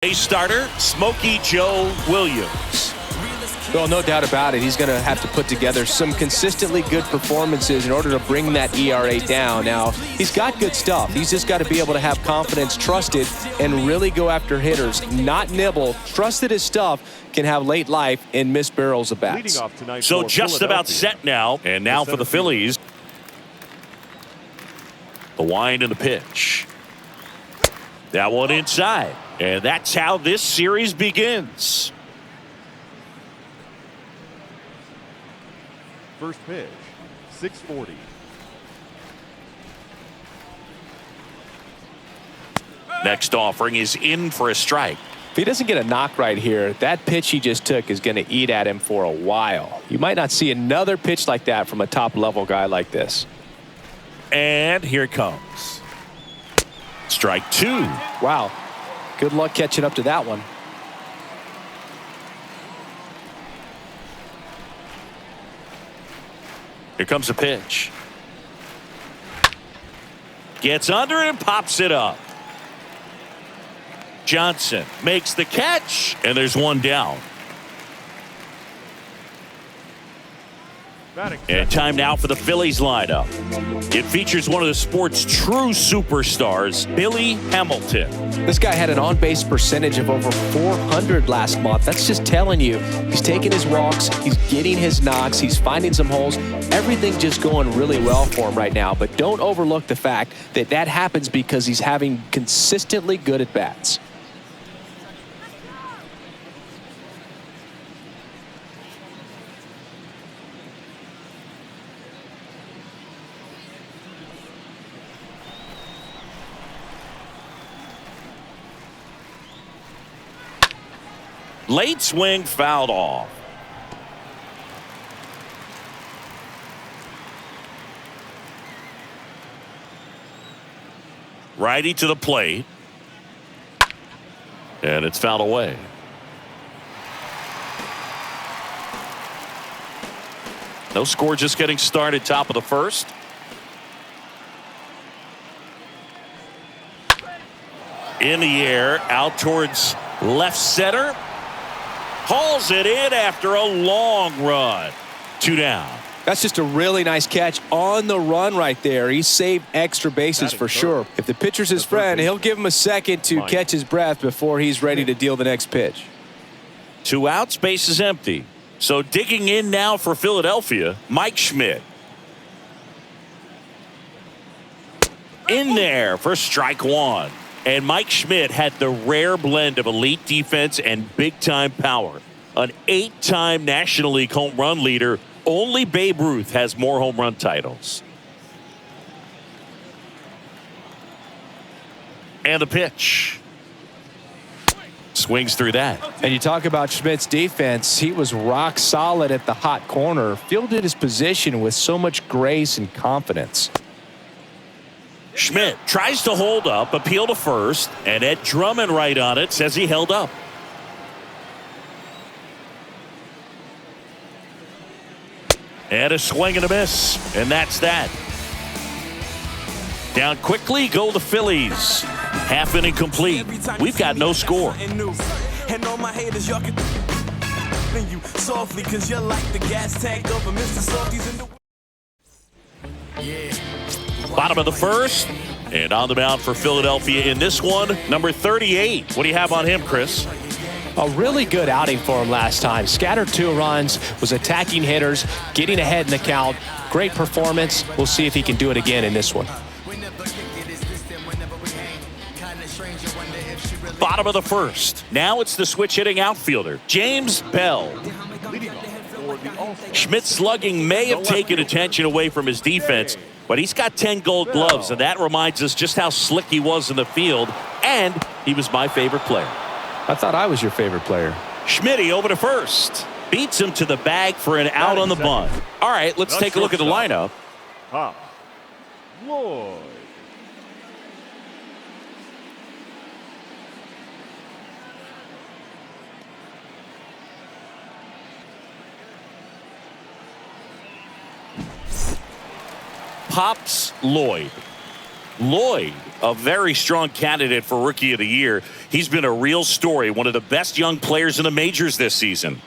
A starter, Smokey Joe Williams. Well, no doubt about it. He's going to have to put together some consistently good performances in order to bring that ERA down. Now, he's got good stuff. He's just got to be able to have confidence, trust it, and really go after hitters, not nibble. Trust that his stuff can have late life and miss barrels of bats. So just about set now. And now for the Phillies. The wind and the pitch. That one inside. And that's how this series begins. First pitch, 640. Next offering is in for a strike. If he doesn't get a knock right here, that pitch he just took is going to eat at him for a while. You might not see another pitch like that from a top-level guy like this. And here it comes. Strike two. Wow. Good luck catching up to that one. Here comes a pitch. Gets under it and pops it up. Johnson makes the catch, and there's one down. And time now for the Phillies lineup. It features one of the sport's true superstars, Billy Hamilton. This guy had an on-base percentage of over 400 last month. That's just telling you he's taking his walks, he's getting his knocks, he's finding some holes. Everything just going really well for him right now. But don't overlook the fact that that happens because he's having consistently good at-bats. Late swing fouled off. Righty to the plate. And it's fouled away. No score, just getting started, top of the first. In the air, out towards left center. Hauls it in after a long run. 2 down. That's just a really nice catch on the run right there. He saved extra bases for sure. If the pitcher's his friend, he'll give him a second to catch his breath before he's ready to deal the next pitch. 2 outs, base is empty. So digging in now for Philadelphia, Mike Schmidt. In there for strike one. And Mike Schmidt had the rare blend of elite defense and big-time power. An 8-time National League home run leader. Only Babe Ruth has more home run titles. And the pitch. Swings through that. And you talk about Schmidt's defense. He was rock solid at the hot corner. Fielded his position with so much grace and confidence. Schmidt tries to hold up, appeal to first, and Ed Drummond right on it says he held up. And a swing and a miss, and that's that. Down quickly go the Phillies. Half inning complete. We've got no score. And all my haters, y'all can you softly because you're like the gas tank of a Mr. Softies in the Bottom of the first, and on the mound for Philadelphia in this one, number 38. What do you have on him, Chris? A really good outing for him last time. Scattered 2 runs, was attacking hitters, getting ahead in the count. Great performance. We'll see if he can do it again in this one. Bottom of the first. Now it's the switch hitting outfielder, James Bell. Schmidt's slugging may have taken attention away from his defense, but he's got 10 gold gloves, and that reminds us just how slick he was in the field, and he was my favorite player. I thought I was your favorite player. Schmidt over to first. Beats him to the bag for an out on the bunt. All right, let's take a look at the lineup. Lloyd. Pops Lloyd. Lloyd, a very strong candidate for Rookie of the Year. He's been a real story, one of the best young players in the majors this season.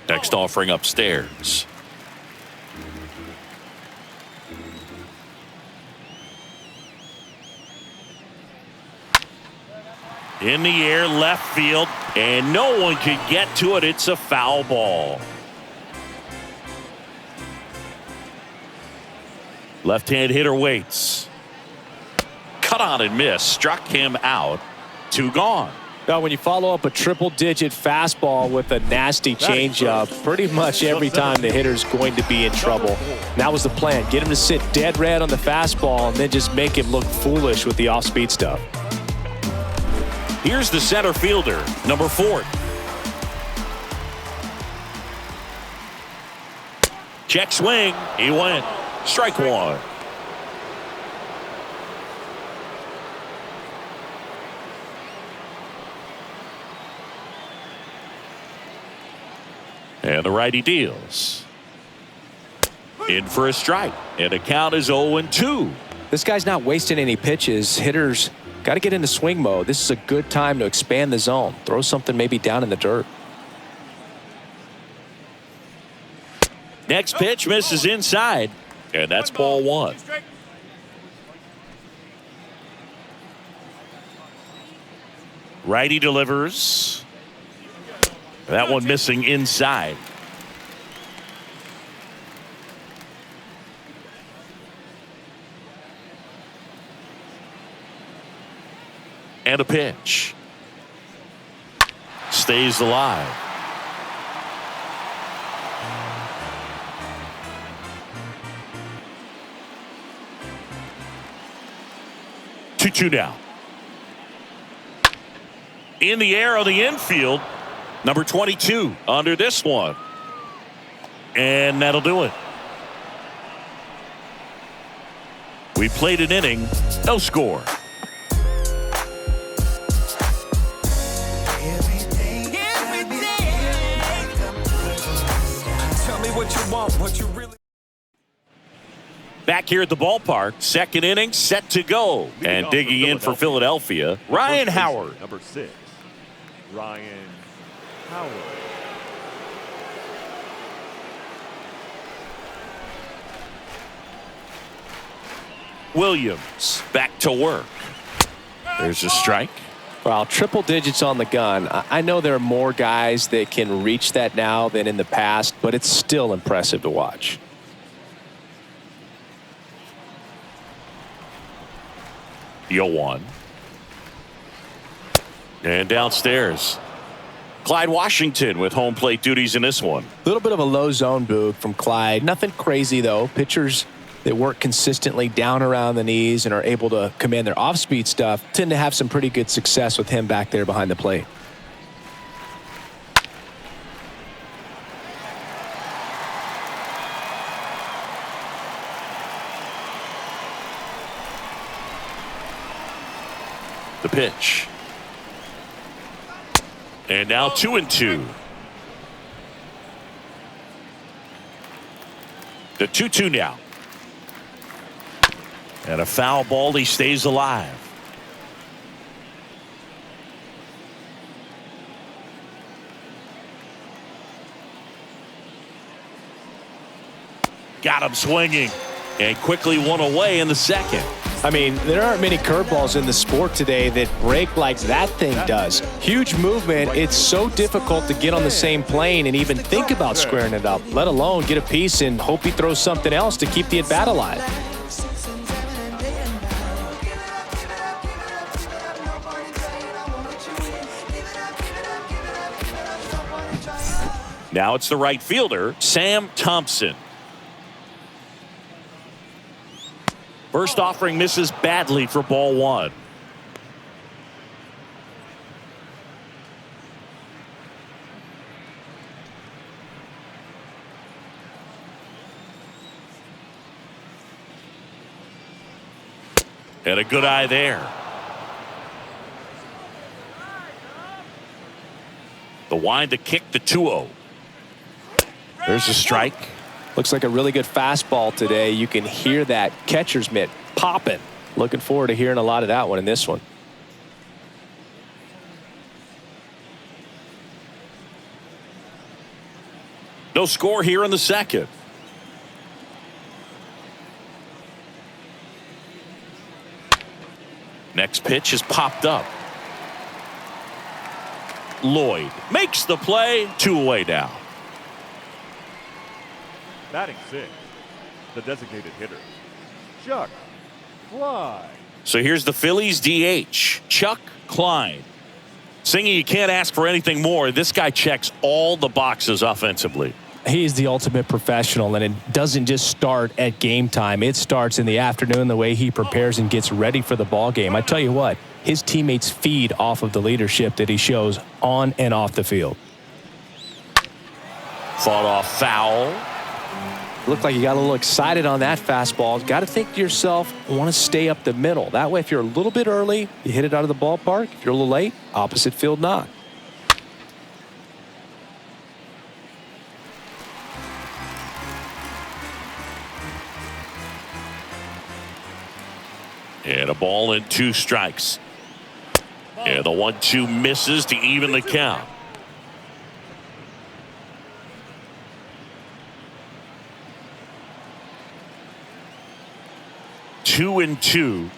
Next offering upstairs. In the air, left field, and no one can get to it. It's a foul ball. Left-hand hitter waits. Cut on and miss. Struck him out. 2 gone. Now, when you follow up a triple-digit fastball with a nasty changeup, pretty much every time the hitter's going to be in trouble. And that was the plan. Get him to sit dead red on the fastball and then just make him look foolish with the off-speed stuff. Here's the center fielder, number 4. Check swing. He went. Strike 1. And the righty deals. In for a strike. And the count is 0-2. This guy's not wasting any pitches. Hitters got to get into swing mode. This is a good time to expand the zone. Throw something maybe down in the dirt. Next pitch misses inside. And that's ball 1. Righty delivers. That one missing inside. And a pitch. Stays alive. Two now. In the air on the infield. Number 22 under this one. And that'll do it. We played an inning. No score. Tell me what you want, what you really. Back here at the ballpark, second inning set to go. And digging in for Philadelphia, Ryan Howard. Number 6, Ryan Howard. Williams back to work. There's a strike. Well, triple digits on the gun. I know there are more guys that can reach that now than in the past, but it's still impressive to watch. The 0-1. And downstairs, Clyde Washington with home plate duties in this one. A little bit of a low zone boog from Clyde. Nothing crazy, though. Pitchers that work consistently down around the knees and are able to command their off-speed stuff tend to have some pretty good success with him back there behind the plate. The pitch. And now 2-2. The 2-2 now. And a foul ball. He stays alive. Got him swinging. And quickly one away in the second. I mean, there aren't many curveballs in the sport today that break like that thing does. Huge movement. It's so difficult to get on the same plane and even think about squaring it up, let alone get a piece and hope he throws something else to keep the at-bat alive. Now it's the right fielder, Sam Thompson. First offering misses badly for ball 1. And a good eye there. The wind to kick the 2-0. There's a strike. Looks like a really good fastball today. You can hear that catcher's mitt popping. Looking forward to hearing a lot of that one in this one. No score here in the second. Next pitch is popped up. Lloyd makes the play. 2 away now. Batting 6, the designated hitter, Chuck Klein. So here's the Phillies DH, Chuck Klein. Singy, you can't ask for anything more. This guy checks all the boxes offensively. He's the ultimate professional, and it doesn't just start at game time. It starts in the afternoon, the way he prepares and gets ready for the ball game. I tell you what, his teammates feed off of the leadership that he shows on and off the field. Fought off foul. Looked like you got a little excited on that fastball. Got to think to yourself, want to stay up the middle. That way, if you're a little bit early, you hit it out of the ballpark. If you're a little late, opposite field knock. And a ball and 2 strikes. And the 1-2 misses to even the count. Two and 2.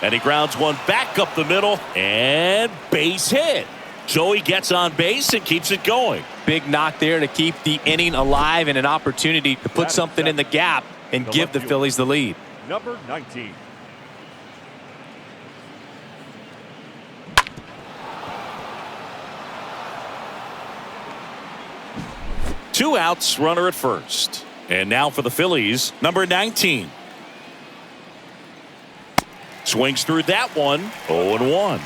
And he grounds one back up the middle and base hit. Joey gets on base and keeps it going. Big knock there to keep the inning alive and an opportunity to put something in the gap and give the Phillies the lead. Number 19. Two outs, runner at first. And now for the Phillies, number 19. Swings through that one. 0-1.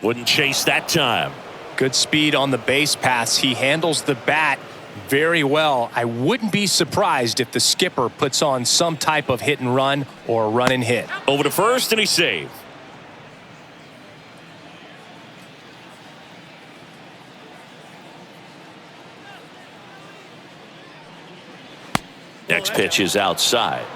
Wouldn't chase that time. Good speed on the base pass. He handles the bat very well. I wouldn't be surprised if the skipper puts on some type of hit and run or run and hit. Over to first, and he saved. Next pitch is outside.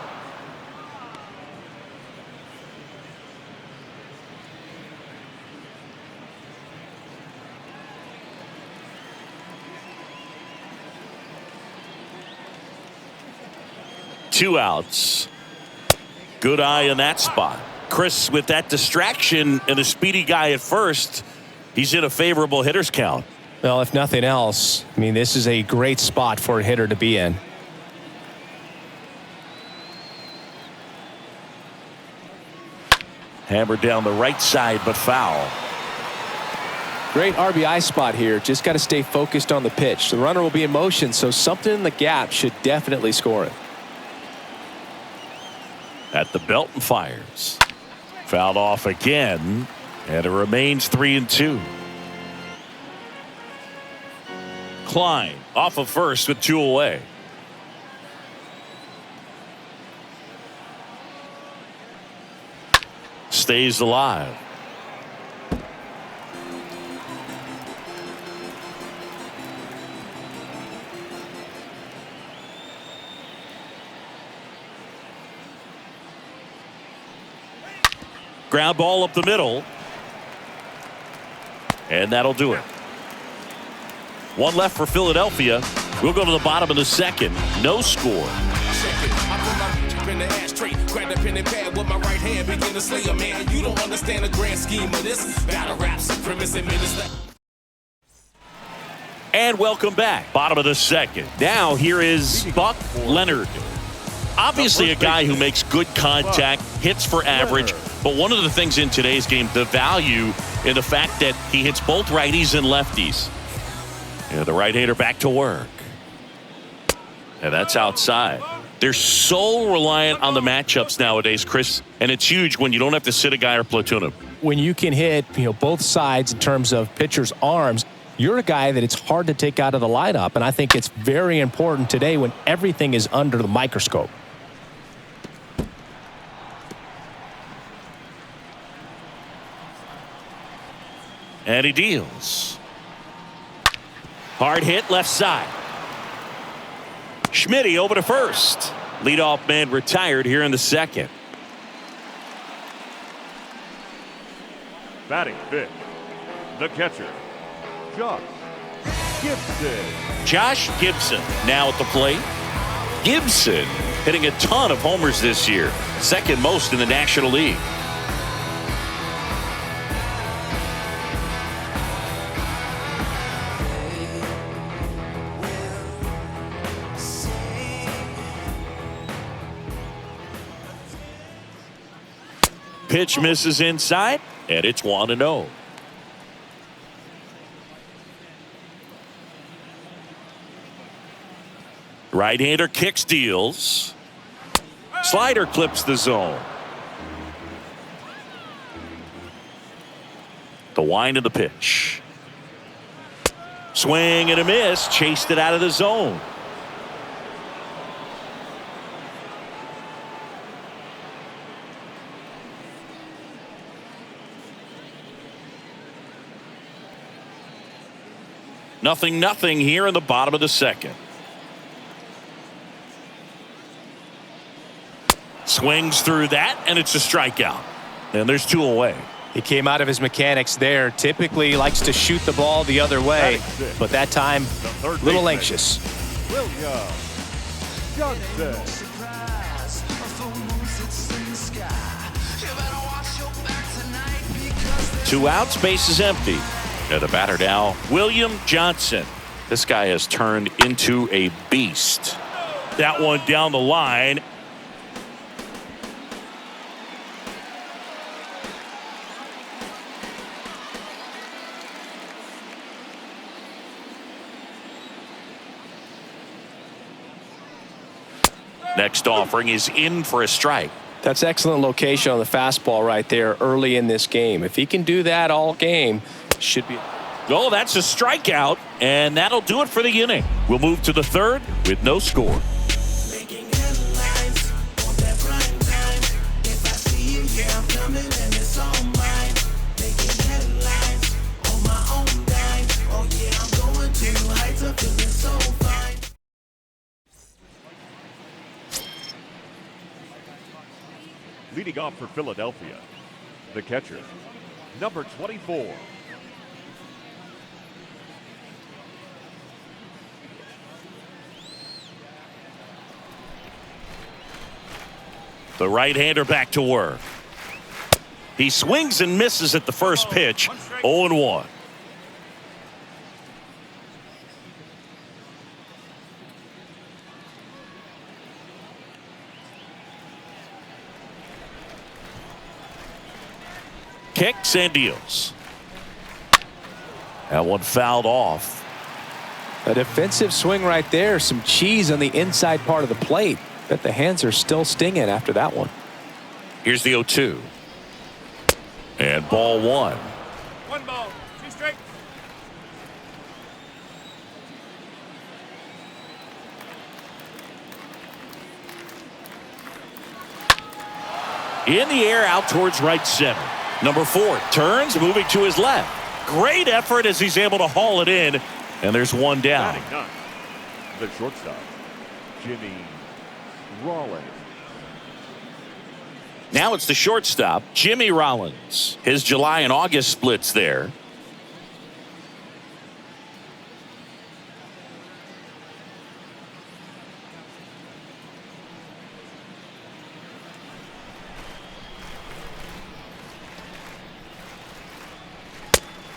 Two outs. Good eye in that spot. Chris, with that distraction and a speedy guy at first, he's in a favorable hitter's count. Well, if nothing else, I mean, this is a great spot for a hitter to be in. Hammered down the right side, but foul. Great RBI spot here. Just got to stay focused on the pitch. The runner will be in motion, so something in the gap should definitely score it. At the belt and fires. Fouled off again, and it remains 3-2. Klein off of first with 2 away. Stays alive. Ground ball up the middle. And that'll do it. One left for Philadelphia. We'll go to the bottom of the second. No score. In the ashtray, grab a pen and pad with my right hand, begin to slay a man. You don't understand the grand scheme of this. Battle rap, supremacy, minister. And welcome back. Bottom of the second. Now here is Buck Leonard. Obviously a guy who makes good contact, hits for average, but one of the things in today's game, the value in the fact that he hits both righties and lefties. And the right-hander back to work. And that's outside. They're so reliant on the matchups nowadays, Chris, and it's huge when you don't have to sit a guy or platoon him. When you can hit, both sides in terms of pitchers' arms, you're a guy that it's hard to take out of the lineup, and I think it's very important today when everything is under the microscope. And he deals. Hard hit left side. Schmidt over to first. Leadoff man retired here in the second. Batting fifth, the catcher, Josh Gibson. Josh Gibson now at the plate. Gibson hitting a ton of homers this year, second most in the National League. Pitch misses inside, and it's 1-0. Right-hander kicks, deals. Slider clips the zone. The wind of the pitch. Swing and a miss, chased it out of the zone. Nothing here in the bottom of the second. Swings through that, and it's a strikeout. And there's 2 away. He came out of his mechanics there. Typically likes to shoot the ball the other way, but that time a little anxious. William Johnson. 2 outs, base is empty. And the batter now, William Johnson. This guy has turned into a beast. That one down the line. Next offering is in for a strike. That's excellent location on the fastball right there early in this game. If he can do that all game, should be. Oh, that's a strikeout, and that'll do it for the inning. We'll move to the third with no score. Leading off for Philadelphia, the catcher, number 24. The right-hander back to work. He swings and misses at the first pitch. 0-1. Kicks and deals. That one fouled off. A defensive swing right there. Some cheese on the inside part of the plate. Bet the hands are still stinging after that one. Here's the 0-2. And ball 1. 1 ball, 2 strikes. In the air out towards right center. Number 4 turns, moving to his left. Great effort as he's able to haul it in. And there's 1 down. Batting ninth, the shortstop, Jimmy Rollins. Now it's the shortstop, Jimmy Rollins. His July and August splits there.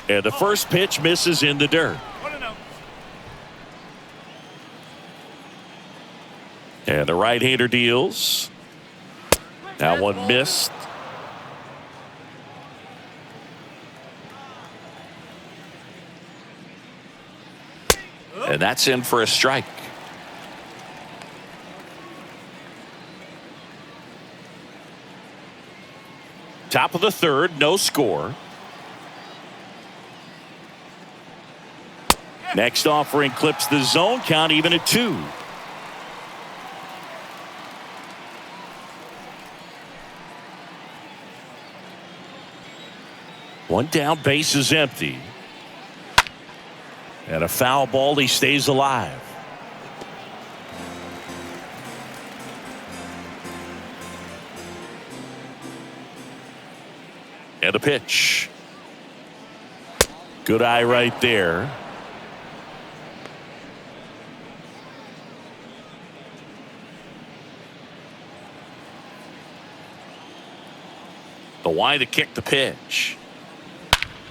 And the first pitch misses in the dirt. And the right-hander deals. That one missed. And that's in for a strike. Top of the third, no score. Next offering clips the zone count even at 2. One down, base is empty. And a foul ball, he stays alive. And a pitch. Good eye right there. The wide to kick the pitch.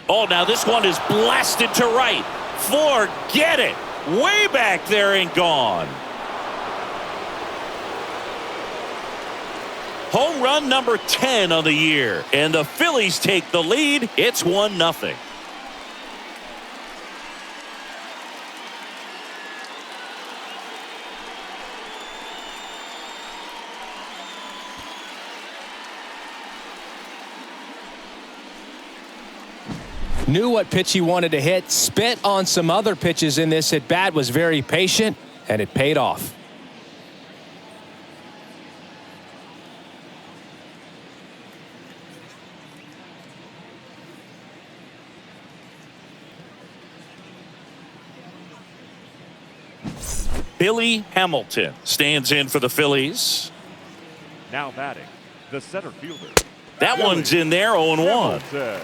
Oh, now this one is blasted to right. Forget it. Way back there and gone. Home run number 10 on the year. And the Phillies take the lead. It's 1-0. Knew what pitch he wanted to hit, spit on some other pitches in this at bat, was very patient, and it paid off. Billy Hamilton stands in for the Phillies. Now batting, the center fielder. That one's in there, 0-1. Hamilton.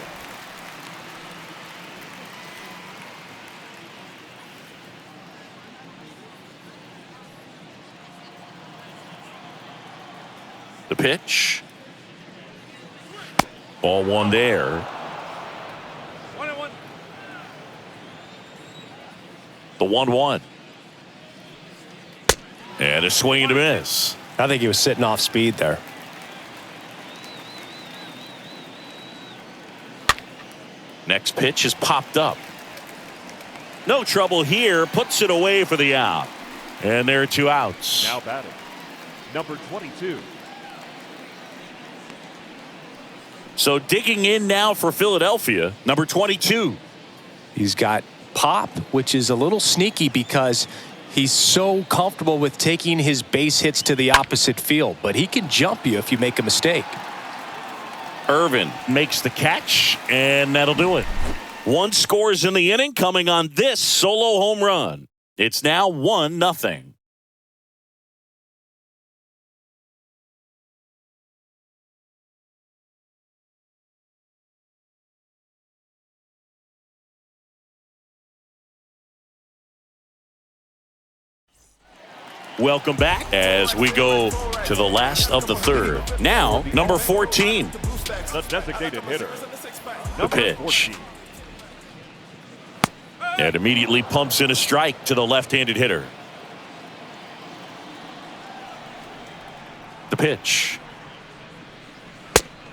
The pitch. Ball one there. 1-1. The 1-1. And a swing and a miss. I think he was sitting off speed there. Next pitch is popped up. No trouble here. Puts it away for the out. And there are 2 outs. Now batting, number 22. So digging in now for Philadelphia, number 22. He's got pop, which is a little sneaky because he's so comfortable with taking his base hits to the opposite field, but he can jump you if you make a mistake. Irvin makes the catch, and that'll do it. 1 scores in the inning coming on this solo home run. It's now 1-0. Welcome back as we go to the last of the third. Now, number 14. The designated hitter. The Number pitch. 14. And immediately pumps in a strike to the left-handed hitter. The pitch.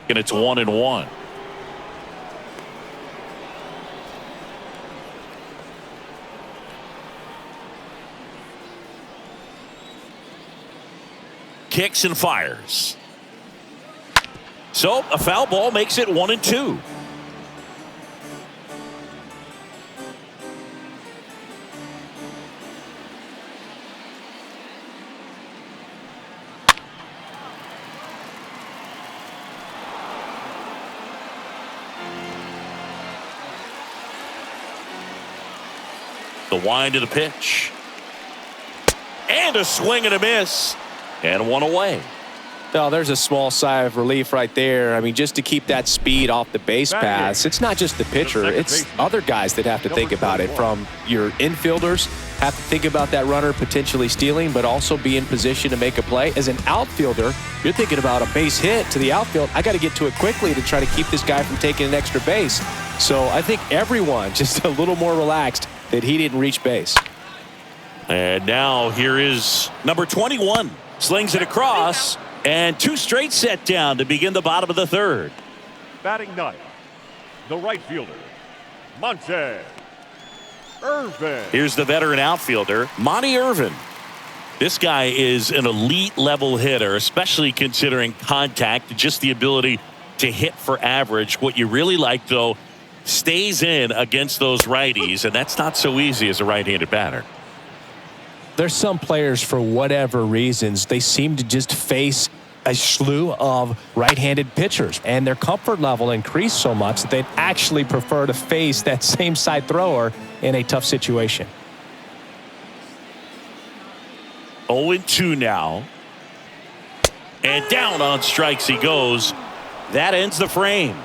And it's 1-1. Kicks and fires. So a foul ball makes it 1-2. The wind of the pitch. And a swing and a miss. And 1 away. Oh, there's a small sigh of relief right there. I mean, just to keep that speed off the base pass. It's not just the pitcher. It's other guys that have to think about it. From your infielders have to think about that runner potentially stealing, but also be in position to make a play. As an outfielder, you're thinking about a base hit to the outfield. I got to get to it quickly to try to keep this guy from taking an extra base. So I think everyone just a little more relaxed that he didn't reach base. And now here is number 21. Slings it across, and 2 straight set down to begin the bottom of the third. Batting 9, the right fielder, Monte Irvin. Here's the veteran outfielder, Monte Irvin. This guy is an elite level hitter, especially considering contact, just the ability to hit for average. What you really like, though, stays in against those righties, and that's not so easy as a right-handed batter. There's some players, for whatever reasons, they seem to just face a slew of right-handed pitchers, and their comfort level increased so much that they'd actually prefer to face that same side thrower in a tough situation. 0-2 now. And down on strikes he goes. That ends the frame.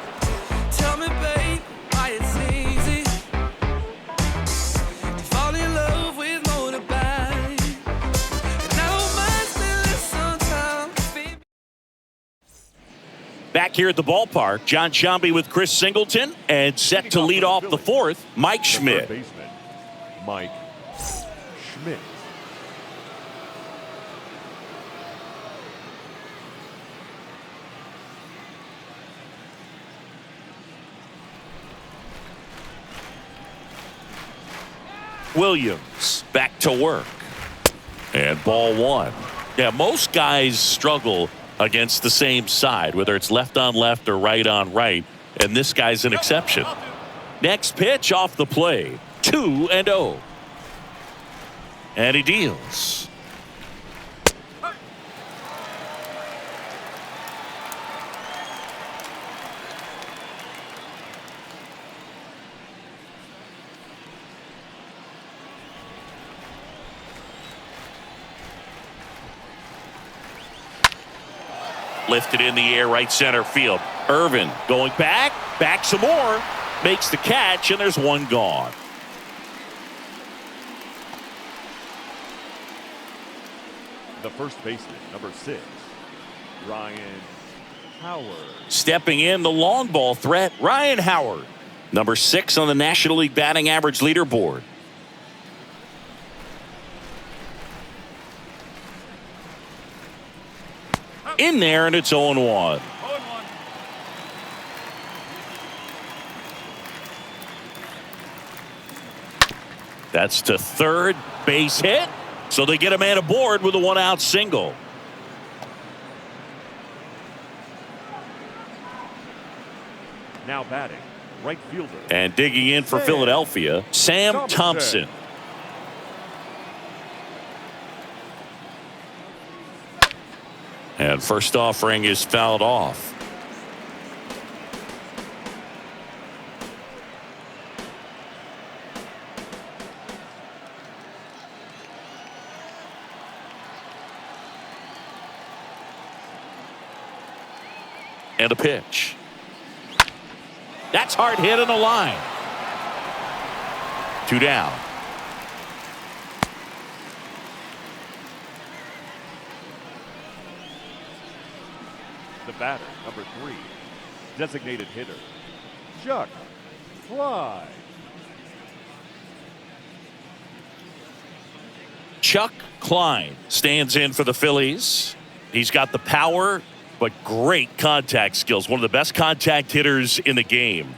Tell me, babe, why it's easy to fall in love with motorbike. And I don't mind spending some time. Back here at the ballpark, John Sciambi with Chris Singleton, and set to lead off the fourth, Mike Schmidt. Third baseman, Mike Schmidt. Williams back to work. And ball one. Yeah, most guys struggle against the same side, whether it's left on left or right on right, and this guy's an exception. Next pitch off the plate. 2-0. And he deals. Lifted in the air, right center field. Irvin going back some more, makes the catch, and there's one gone. The first baseman, number 6, Ryan Howard. Stepping in, the long ball threat, Ryan Howard. Number 6 on the National League batting average leaderboard. In there, and it's 0-1. That's to third, base hit. So they get a man aboard with a one-out single. Now batting, right fielder. And digging in for Philadelphia, Sam Thompson. And first offering is fouled off. And a pitch. That's hard hit in the line. 2 down. The batter, number 3, designated hitter, Chuck Fly. Chuck Klein stands in for the Phillies. He's got the power, but great contact skills. One of the best contact hitters in the game.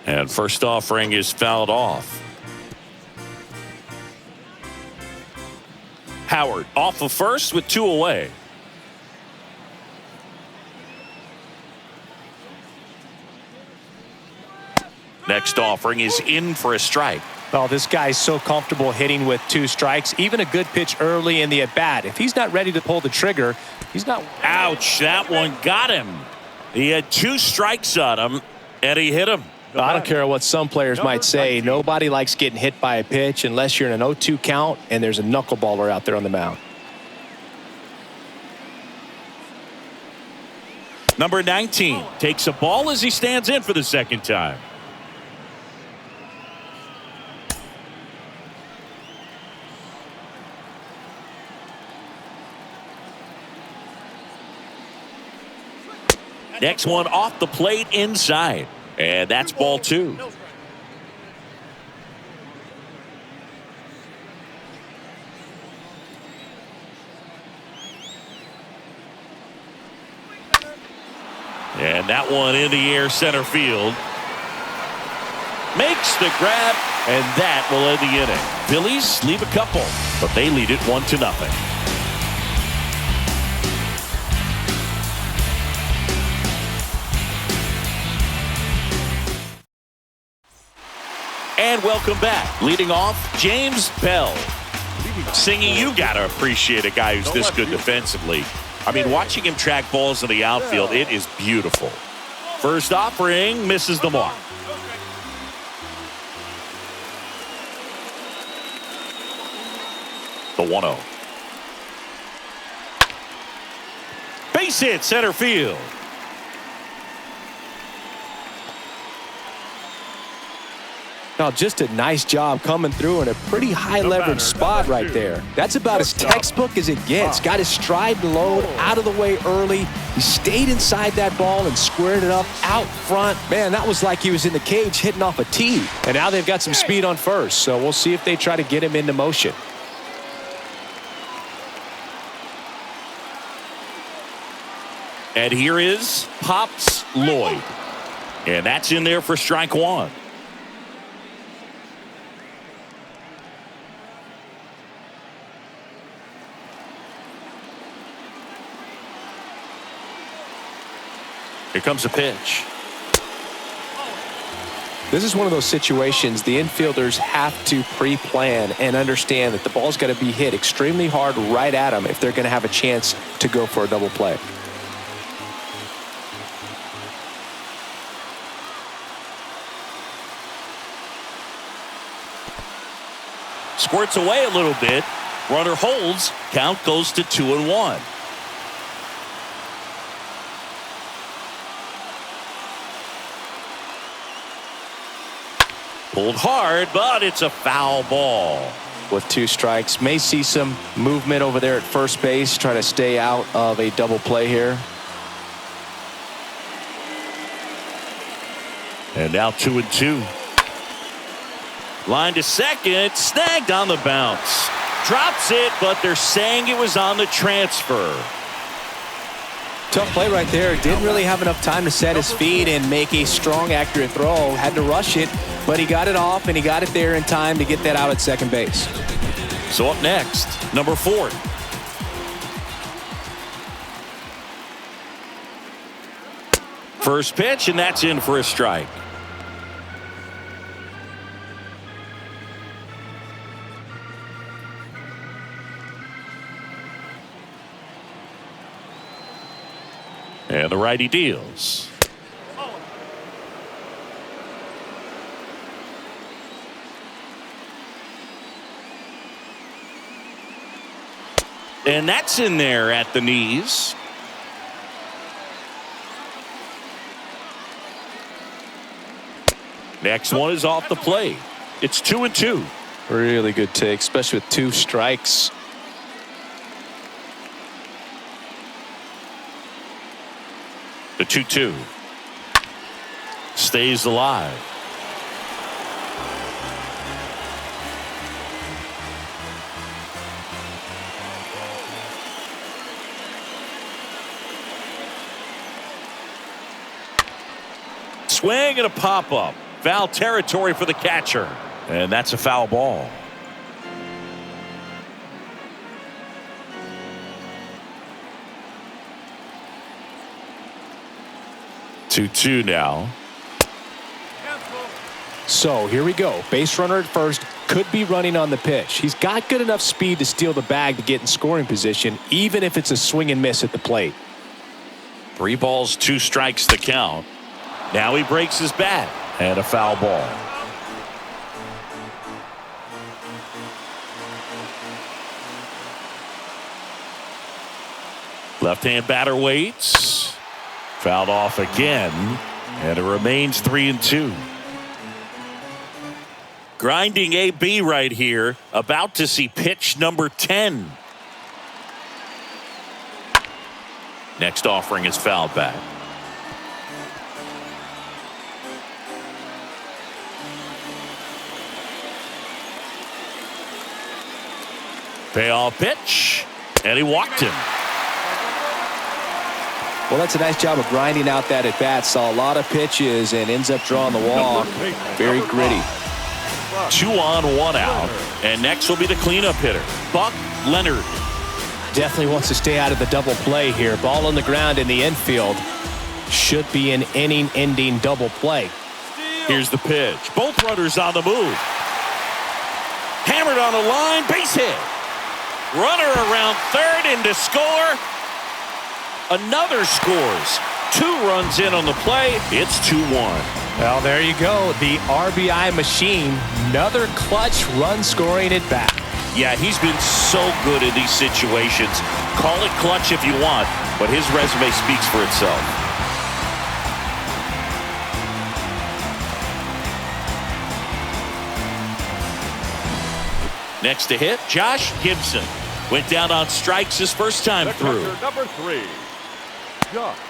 And first offering is fouled off. Howard off of first with 2 away. Next offering is in for a strike. Oh, this guy's so comfortable hitting with 2 strikes. Even a good pitch early in the at-bat. If he's not ready to pull the trigger, he's not. Ouch, that one got him. He had 2 strikes on him, and he hit him. I don't care what some players might say. Nobody likes getting hit by a pitch unless you're in an 0-2 count and there's a knuckleballer out there on the mound. Number 19 takes a ball as he stands in for the second time. Next one off the plate inside. And that's ball 2. And that one in the air center field. Makes the grab And that will end the inning. Phillies leave a couple, but they lead it 1-0. And welcome back. Leading off, James Bell. Singing, you got to appreciate a guy who's this good defensively. I mean, watching him track balls in the outfield, it is beautiful. First offering misses the mark. The 1-0. Base hit, center field. Now, just a nice job coming through in a pretty high leverage spot right there. That's about as textbook as it gets. Got his stride and load out of the way early. He stayed inside that ball and squared it up out front. Man, that was like he was in the cage hitting off a tee. And now they've got some speed on first, so we'll see if they try to get him into motion. And here is Pops Lloyd. And that's in there for strike one. Here comes a pitch. This is one of those situations the infielders have to pre-plan and understand that the ball's got to be hit extremely hard right at them if they're going to have a chance to go for a double play. Squirts away a little bit. Runner holds. Count goes to 2-1. Pulled hard, but it's a foul ball. With 2 strikes, may see some movement over there at first base, trying to stay out of a double play here. And now 2-2. Line to second, snagged on the bounce. Drops it, but they're saying it was on the transfer. Tough play right there. Didn't really have enough time to set his feet and make a strong, accurate throw. Had to rush it, but he got it off, and he got it there in time to get that out at second base. So up next, number 4. First pitch, and that's in for a strike. And the righty deals. And that's in there at the knees. Next one is off the plate. It's 2-2. Really good take, especially with 2 strikes. The 2-2 stays alive. Swing and a pop-up. Foul territory for the catcher. And that's a foul ball. Two now. So here we go. Base runner at first, could be running on the pitch. He's got good enough speed to steal the bag to get in scoring position, even if it's a swing and miss at the plate. 3 balls, 2 strikes to count. Now he breaks his bat, and a foul ball. Left-hand batter waits. Fouled off again, and it remains 3-2. Grinding AB right here, about to see pitch number 10. Next offering is fouled back. Payoff pitch, and he walked him. Well, that's a nice job of grinding out that at-bat. Saw a lot of pitches and ends up drawing the walk. Very gritty. 2 on, 1 out. And next will be the cleanup hitter, Buck Leonard. Definitely wants to stay out of the double play here. Ball on the ground in the infield. Should be an inning-ending double play. Here's the pitch. Both runners on the move. Hammered on the line, base hit. Runner around third in to score. Another scores. 2 runs in on the play. It's 2-1. Well, there you go. The RBI machine. Another clutch run scoring at bat. Yeah, he's been so good in these situations. Call it clutch if you want, but his resume speaks for itself. Next to hit, Josh Gibson. Went down on strikes his first time through. Number 3.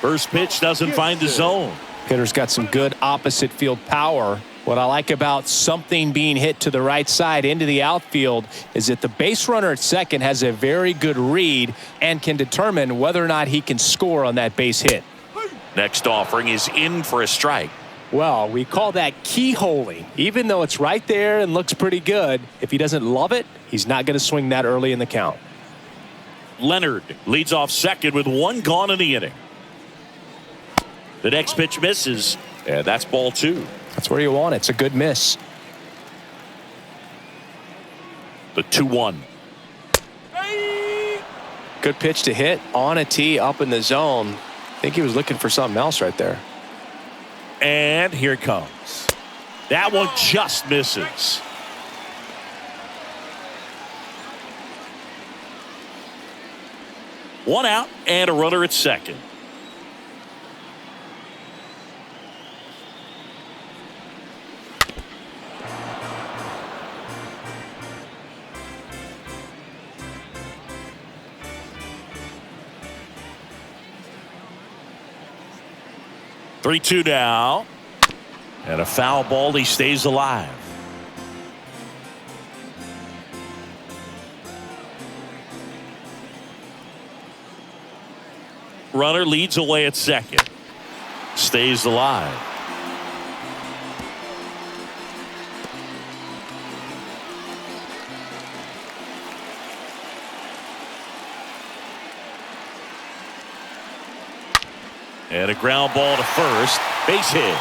First pitch doesn't find the zone. Hitter's got some good opposite field power. What I like about something being hit to the right side into the outfield is that the base runner at second has a very good read and can determine whether or not he can score on that base hit. Next offering is in for a strike. Well, we call that keyholing. Even though it's right there and looks pretty good, if he doesn't love it, he's not going to swing that early in the count. Leonard leads off second with 1 gone in the inning. The next pitch misses, and that's ball 2. That's where you want it. It's a good miss. The 2-1. Good pitch to hit on a tee up in the zone. I think he was looking for something else right there. And here it comes. That one just misses. One out and a runner at second. Three-two now. And a foul ball. He stays alive. Runner leads away at second. Stays alive. And a ground ball to first. Base hit.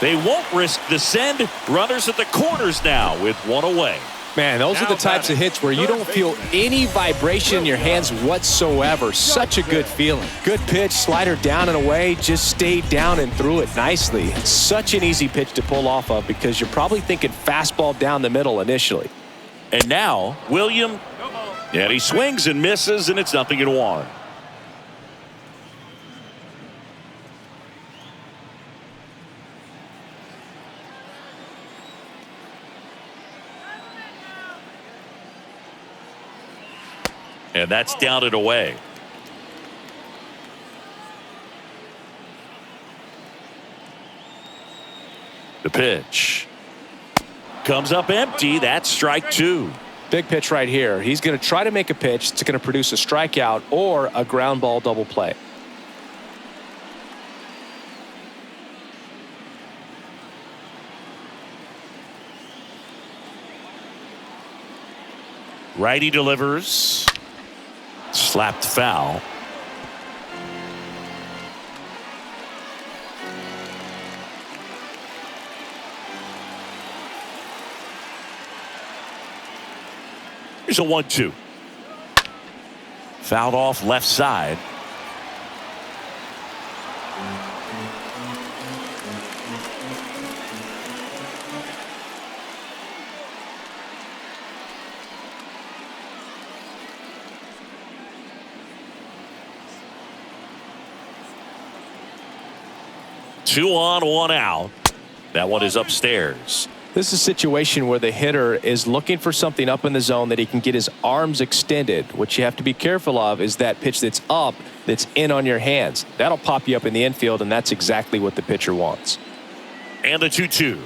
They won't risk the send. Runners at the corners now with 1 away. Man, those are the types of hits where you don't feel any vibration in your hands whatsoever. Such a good feeling. Good pitch, slider down and away, just stayed down and threw it nicely. It's such an easy pitch to pull off of because you're probably thinking fastball down the middle initially. And now, William, and he swings and misses, and it's 0-1. And that's down and away. The pitch comes up empty. That's strike 2. Big pitch right here. He's going to try to make a pitch that's going to produce a strikeout or a ground ball double play. Righty delivers. Slapped foul. Here's a 1-2. Fouled off left side. Two on, 1 out. That one is upstairs. This is a situation where the hitter is looking for something up in the zone that he can get his arms extended. What you have to be careful of is that pitch that's up, that's in on your hands. That'll pop you up in the infield, and that's exactly what the pitcher wants. And the 2-2.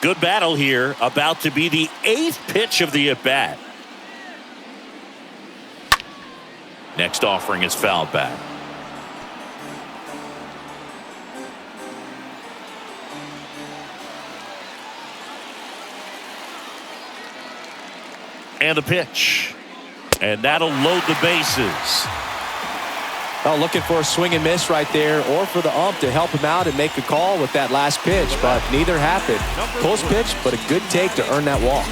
Good battle here. About to be the 8th pitch of the at-bat. Next offering is fouled back. And the pitch. And that'll load the bases. Oh, looking for a swing and miss right there, or for the ump to help him out and make a call with that last pitch, but neither happened. Close pitch, but a good take to earn that walk.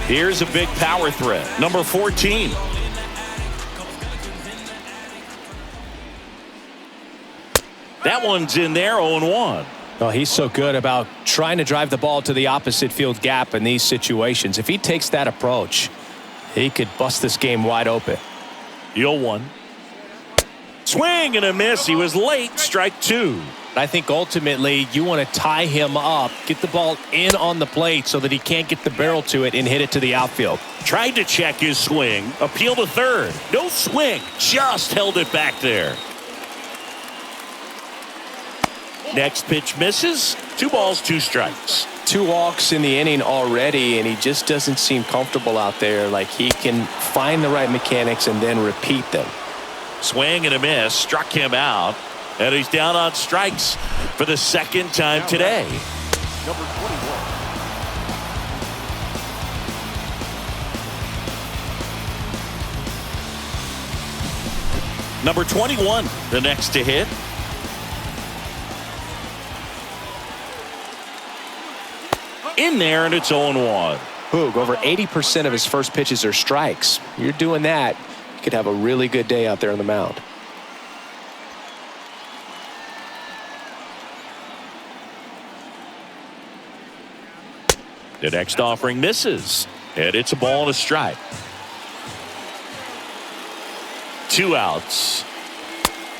Here's a big power threat. Number 14. That one's in there, 0-1. Oh, he's so good about trying to drive the ball to the opposite field gap in these situations. If he takes that approach, he could bust this game wide open. 0-1. Swing and a miss. He was late. Strike 2. I think ultimately you want to tie him up, get the ball in on the plate so that he can't get the barrel to it and hit it to the outfield. Tried to check his swing. Appeal to third. No swing. Just held it back there. Next pitch misses. 2 balls, 2 strikes. 2 walks in the inning already, and he just doesn't seem comfortable out there. Like he can find the right mechanics and then repeat them. Swing and a miss. Struck him out. And he's down on strikes for the second time today. Number 21. Number 21, the next to hit. In there, and it's 0-1. Hoog, over 80% of his first pitches are strikes. You're doing that, you could have a really good day out there on the mound. The next offering misses, and it's a ball and a strike. 2 outs.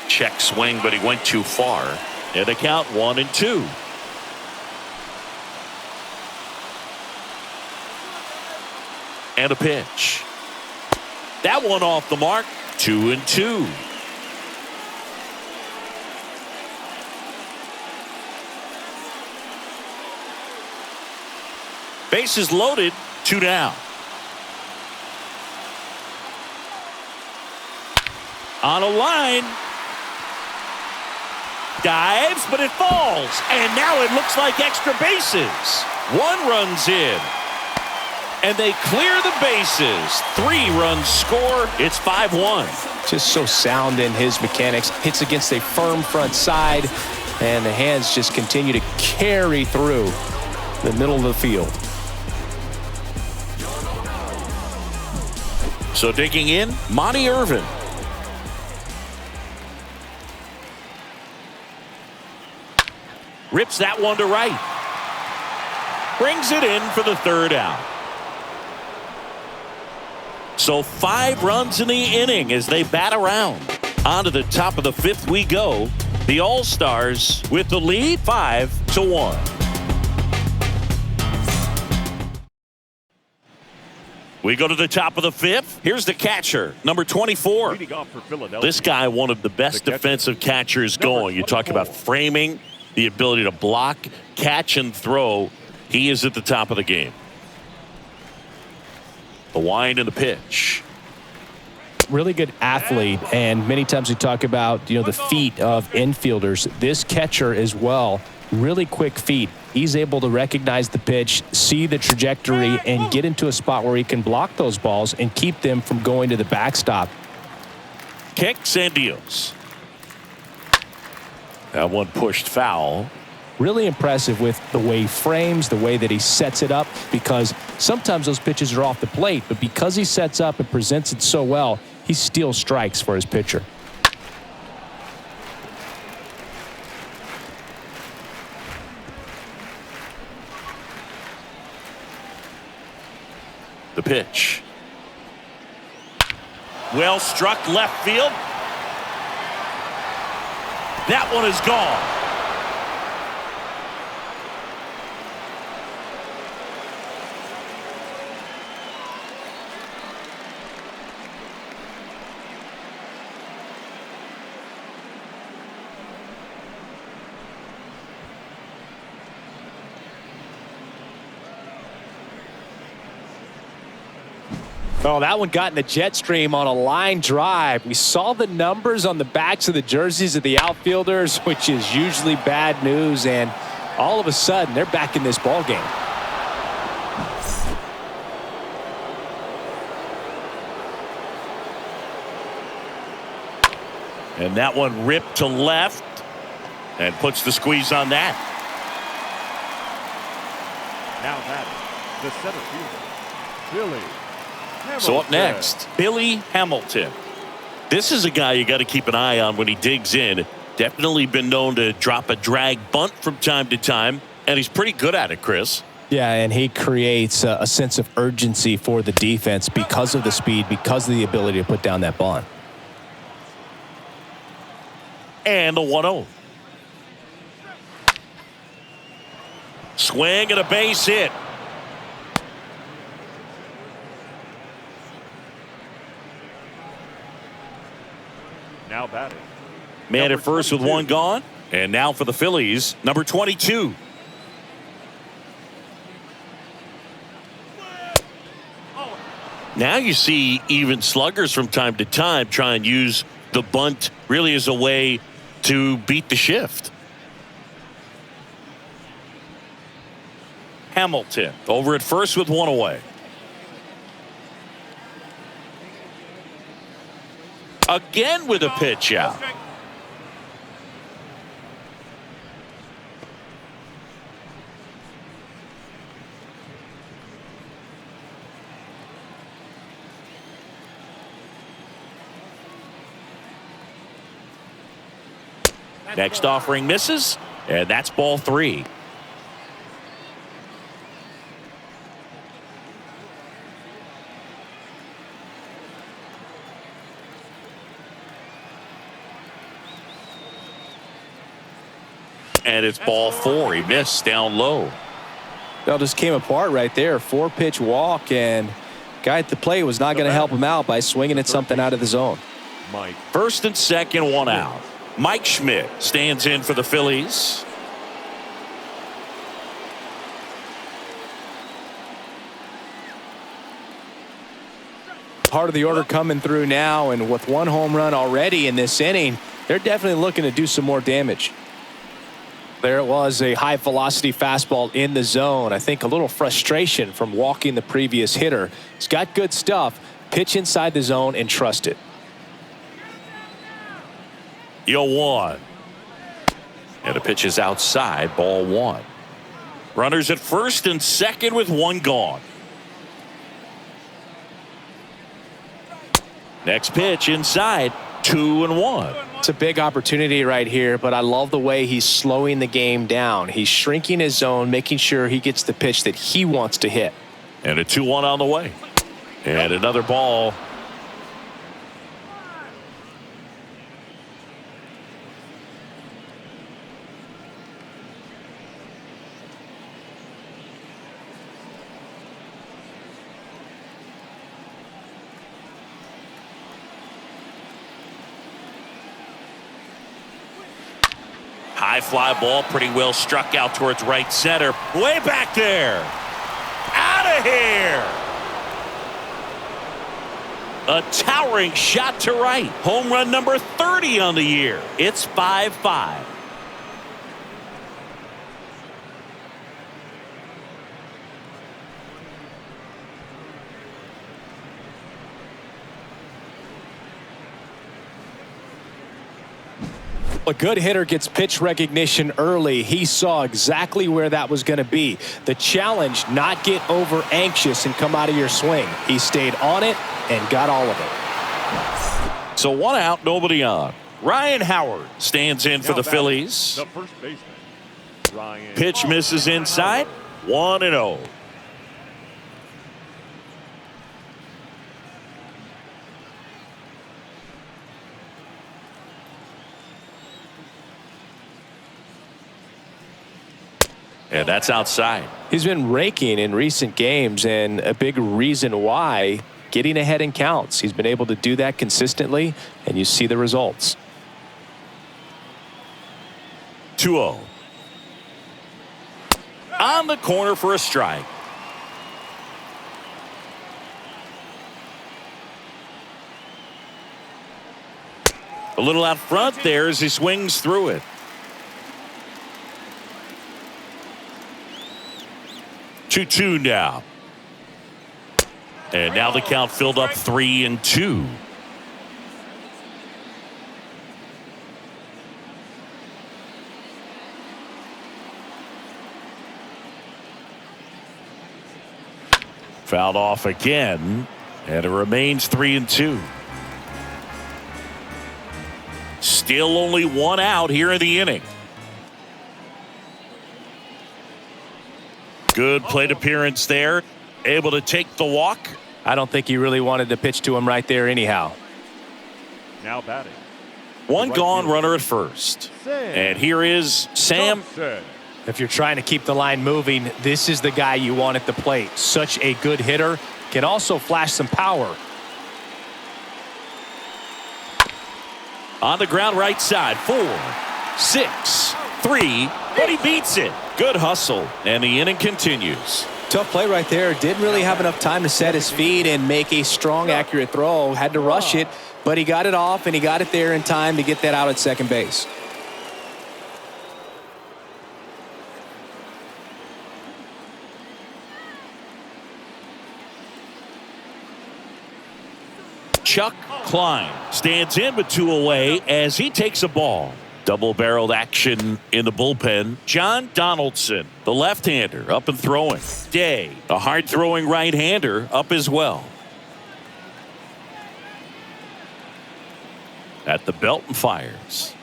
Check swing, but he went too far. And the count 1-2. And a pitch. That one off the mark. 2-2. Bases loaded. 2 down. On a line. Dives, but it falls. And now it looks like extra bases. 1 run's in. And they clear the bases. 3 runs score. It's 5-1. Just so sound in his mechanics. Hits against a firm front side, and the hands just continue to carry through the middle of the field. So digging in, Monty Irvin. Rips that one to right. Brings it in for the 3rd out. So 5 runs in the inning as they bat around. On to the top of the 5th we go. The All-Stars with the lead 5-1. We go to the top of the 5th. Here's the catcher, number 24. Leading off for Philadelphia. This guy, one of the best defensive catchers going. You talk about framing, the ability to block, catch, and throw. He is at the top of the game. The wind and the pitch. Really good athlete, and many times we talk about, the feet of infielders. This catcher as well, really quick feet. He's able to recognize the pitch, see the trajectory, and get into a spot where he can block those balls and keep them from going to the backstop. Kicks and deals. That one pushed foul. Really impressive with the way he frames, the way that he sets it up, because sometimes those pitches are off the plate, but because he sets up and presents it so well, he steals strikes for his pitcher. The pitch. Well struck left field. That one is gone. Oh, that one got in the jet stream on a line drive. We saw the numbers on the backs of the jerseys of the outfielders, which is usually bad news, and all of a sudden they're back in this ball game. And that one ripped to left and puts the squeeze on that. Now that is the center fielder, Billy Hamilton. So up next, Billy Hamilton. This is a guy you got to keep an eye on when he digs in. Definitely been known to drop a drag bunt from time to time, and he's pretty good at it, Chris. Yeah, and he creates a sense of urgency for the defense because of the speed, because of the ability to put down that bunt. And the 1-0. Swing and a base hit. Now batting. Man at first with one gone. And now for the Phillies, number 22. Now you see even sluggers from time to time try and use the bunt really as a way to beat the shift. Hamilton over at first with one away. Again with a pitch out. Next offering misses, and that's ball 3. And it's ball 4. He missed down low. That just came apart right there. 4-pitch walk, and guy at the plate was not going to help him out by swinging at something out of the zone. Mike. First and second, one out. Mike Schmidt stands in for the Phillies. Part of the order coming through now, and with one home run already in this inning, they're definitely looking to do some more damage. There it was, a high velocity fastball in the zone. I think a little frustration from walking the previous hitter. He's got good stuff. Pitch inside the zone and trust it. 0-1. And the pitch is outside, ball 1. Runners at first and second with one gone. Next pitch inside, 2-1. It's a big opportunity right here, but I love the way he's slowing the game down. He's shrinking his zone, making sure he gets the pitch that he wants to hit. And a 2-1 on the way. And another ball. High fly ball, pretty well struck out towards right center. Way back there. Out of here. A towering shot to right. Home run number 30 on the year. It's 5-5. A good hitter gets pitch recognition early. He saw exactly where that was going to be. The challenge, not get over anxious and come out of your swing. He stayed on it and got all of it. So one out, nobody on. Ryan Howard stands in for the Phillies. The first baseman, Ryan. Pitch misses inside, 1-0. And that's outside. He's been raking in recent games, and a big reason why, getting ahead in counts. He's been able to do that consistently, and you see the results. 2-0. On the corner for a strike. A little out front there as he swings through it. Two now. And now the count filled up 3-2. Fouled off again, and it remains 3-2. Still only one out here in the inning. Good plate appearance there. Able to take the walk. I don't think he really wanted to pitch to him right there anyhow. Now batting. One gone, runner at first. And here is Sam. Thompson. If you're trying to keep the line moving, this is the guy you want at the plate. Such a good hitter. Can also flash some power. On the ground right side. 4, 6, 3. But he beats it. Good hustle. And the inning continues. Tough play right there. Didn't really have enough time to set his feet and make a strong, accurate throw. Had to rush it, but he got it off, and he got it there in time to get that out at second base. Chuck Klein stands in with 2 away as he takes a ball. Double-barreled action in the bullpen. John Donaldson, the left-hander, up and throwing. Day, a hard-throwing right-hander, up as well. At the belt and fires.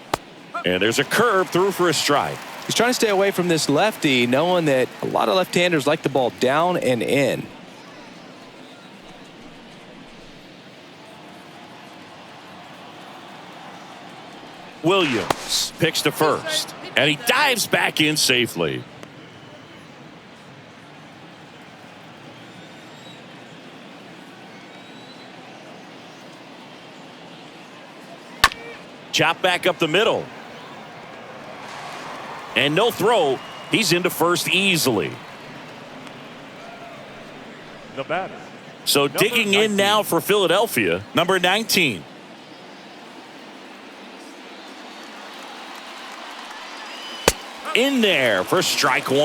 And there's a curve through for a strike. He's trying to stay away from this lefty, knowing that a lot of left-handers like the ball down and in. Williams picks to first, and he dives back in safely. Chop back up the middle. And no throw. He's into first easily. The batter. So digging in now for Philadelphia, number 19. In there for strike 1.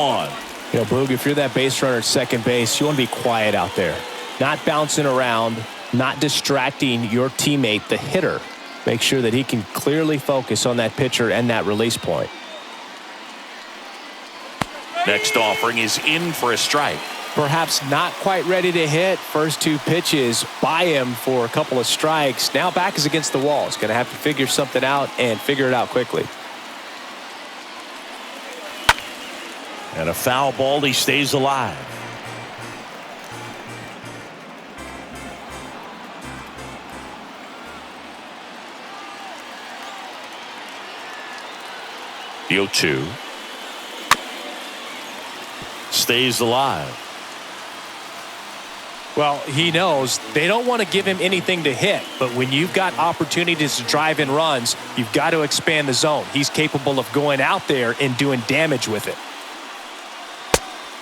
You know, Boog, if you're that base runner at second base, you want to be quiet out there. Not bouncing around, not distracting your teammate, the hitter. Make sure that he can clearly focus on that pitcher and that release point. Next offering is in for a strike. Perhaps not quite ready to hit. First 2 pitches by him for a couple of strikes. Now back is against the wall. He's going to have to figure something out and figure it out quickly. And a foul ball, he stays alive. The 0-2. Stays alive. Well, he knows they don't want to give him anything to hit, but when you've got opportunities to drive in runs, you've got to expand the zone. He's capable of going out there and doing damage with it.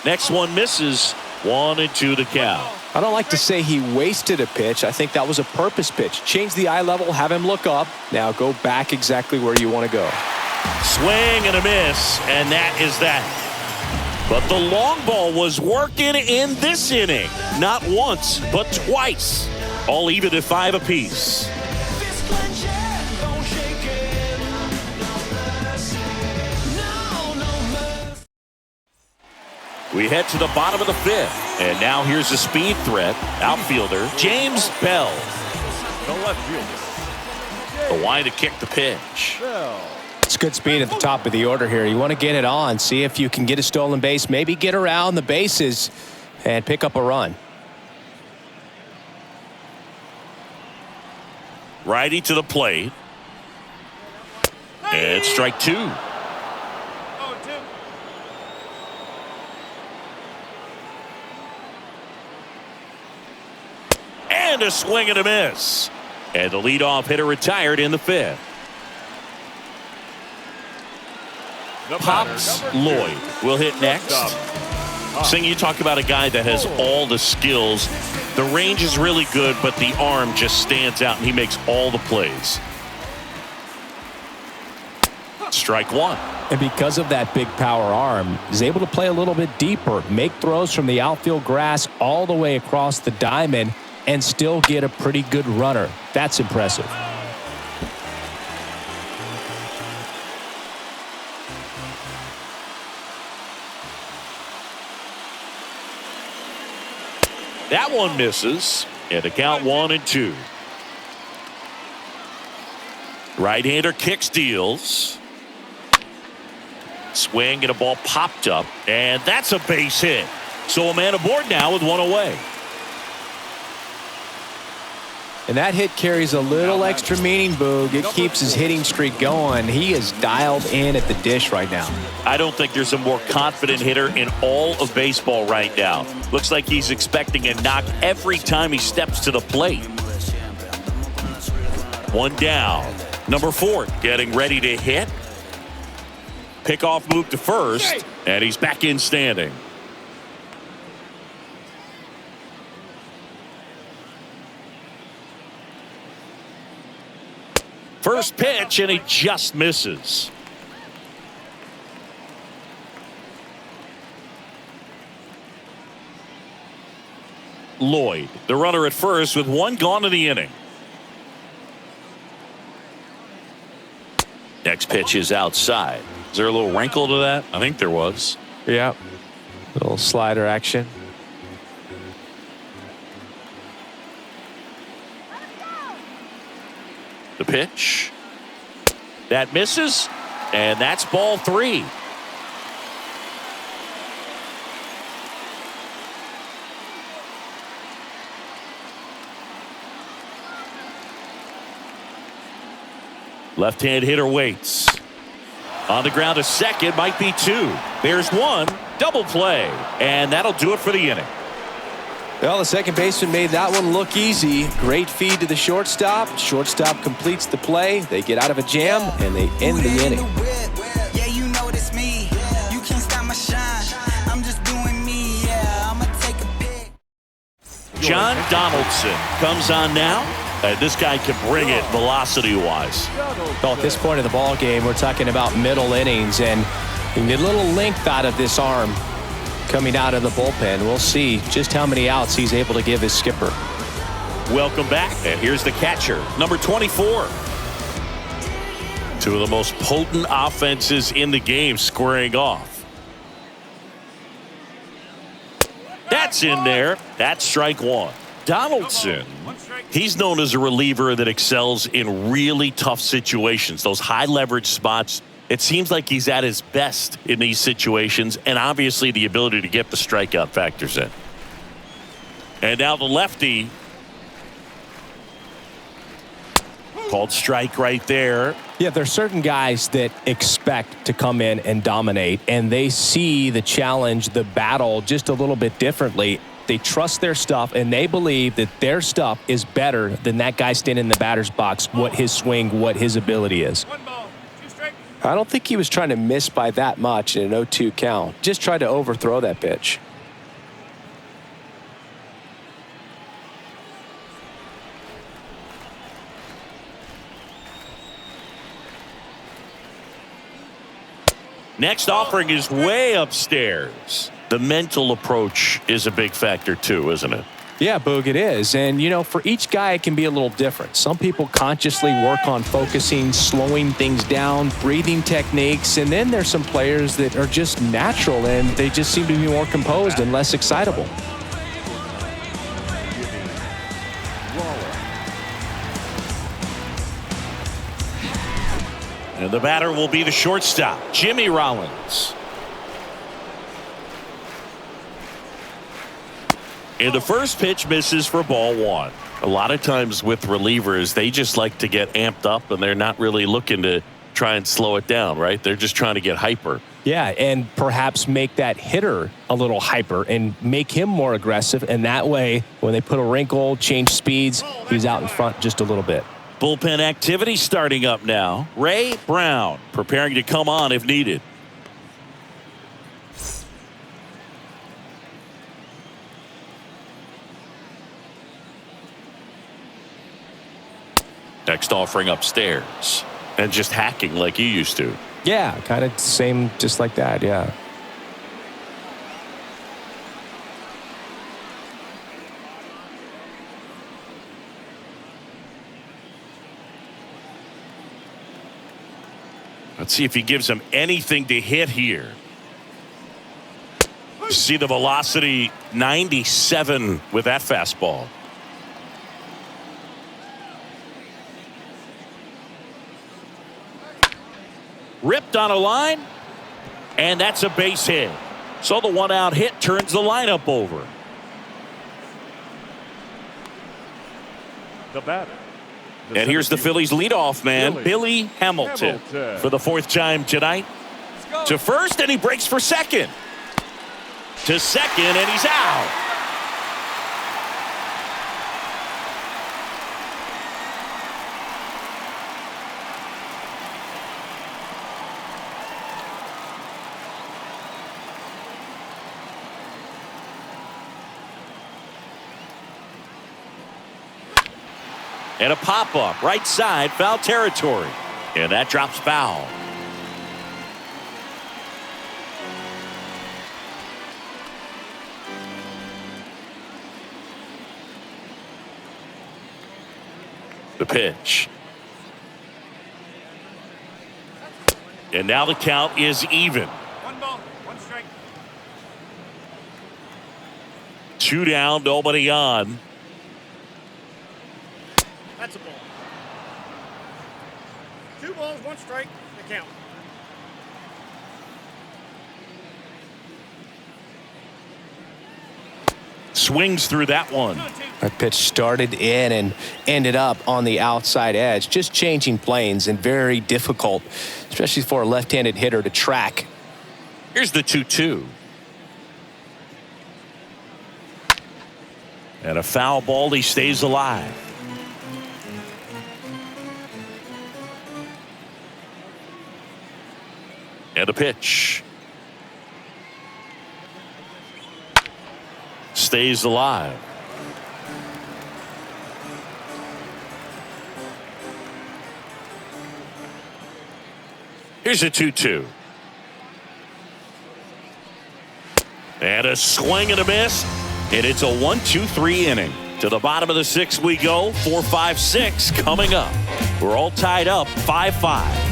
Next one misses. 1-2 the count. I don't like to say he wasted a pitch. I think that was a purpose pitch. Change the eye level, have him look up. Now go back exactly where you want to go. Swing and a miss, and that is that. But the long ball was working in this inning. Not once, but twice. All even at 5 apiece. We head to the bottom of the 5th. And now here's the speed threat. Outfielder James Bell. The left fielder. The line to kick the pitch. It's good speed at the top of the order here. You want to get it on, see if you can get a stolen base, maybe get around the bases and pick up a run. Righty to the plate. And strike 2. And a swing and a miss. And the leadoff hitter retired in the 5th. Pops Lloyd will hit next. Sing, you talk about a guy that has all the skills. The range is really good, but the arm just stands out, and he makes all the plays. Strike one. And because of that big power arm, he's able to play a little bit deeper, make throws from the outfield grass all the way across the diamond, and still get a pretty good runner. That's impressive. That one misses. And the count 1-2. Right-hander kicks, deals. Swing and a ball popped up. And that's a base hit. So a man aboard now with one away. And that hit carries a little extra meaning, Boog. It keeps his hitting streak going. He is dialed in at the dish right now. I don't think there's a more confident hitter in all of baseball right now. Looks like he's expecting a knock every time he steps to the plate. One down. Number 4 getting ready to hit. Pickoff move to first, and he's back in standing. First pitch, and he just misses. Lloyd, the runner at first with one gone in the inning. Next pitch is outside. Is there a little wrinkle to that? I think there was. Yeah. Little slider action. The pitch. That misses. And that's ball 3. Left-hand hitter waits. On the ground to second, might be 2. There's 1. Double play. And that'll do it for the inning. Well, the second baseman made that one look easy. Great feed to the shortstop. Shortstop completes the play. They get out of a jam, and they end the inning. Yeah, you know it's me. You can't stop my shine. I'm just doing me. Yeah, I'ma take a pic. John Donaldson comes on now. This guy can bring it velocity-wise. Well, at this point of the ball game, we're talking about middle innings, and you can get a little length out of this arm coming out of the bullpen. We'll see just how many outs he's able to give his skipper. Welcome back, and here's the catcher, number 24. Two of the most potent offenses in the game squaring off. That's in there. That's strike 1. Donaldson, he's known as a reliever that excels in really tough situations, those high leverage spots. It seems like he's at his best in these situations, and obviously the ability to get the strikeout factors in. And now the lefty. Called strike right there. Yeah, there's certain guys that expect to come in and dominate, and they see the challenge, the battle just a little bit differently. They trust their stuff, and they believe that their stuff is better than that guy standing in the batter's box, what his swing, what his ability is. I don't think he was trying to miss by that much in an 0-2 count. Just tried to overthrow that pitch. Next offering is way upstairs. The mental approach is a big factor too, isn't it? Yeah, Boog, it is. And, you know, for each guy, it can be a little different. Some people consciously work on focusing, slowing things down, breathing techniques. And then there's some players that are just natural and they just seem to be more composed and less excitable. And the batter will be the shortstop, Jimmy Rollins. And the first pitch misses for ball 1. A lot of times with relievers, they just like to get amped up and they're not really looking to try and slow it down, right? They're just trying to get hyper. Yeah, and perhaps make that hitter a little hyper and make him more aggressive. And that way, when they put a wrinkle, change speeds, he's out in front just a little bit. Bullpen activity starting up now. Ray Brown preparing to come on if needed. Next offering upstairs. And just hacking like you used to. Yeah, kind of same, just like that, yeah. Let's see if he gives him anything to hit here. See the velocity, 97 with that fastball. Ripped on a line, and that's a base hit. So the one-out hit turns the lineup over. The batter. And here's the Phillies leadoff man, Billy Hamilton, for the 4th time tonight. To first, and he breaks for second. To second, and he's out. And a pop-up, right side, foul territory. And that drops foul. The pitch. And now the count is even. 1 ball, 1 strike. 2 down, nobody on. That's a ball. 2 balls, 1 strike, the count. Swings through that one. That pitch started in and ended up on the outside edge. Just changing planes and very difficult, especially for a left-handed hitter to track. Here's the 2-2. And a foul ball, he stays alive. And a pitch. Stays alive. Here's a 2-2. And a swing and a miss. And it's a 1-2-3 inning. To the bottom of the 6th we go. 4-5-6 coming up. We're all tied up 5-5.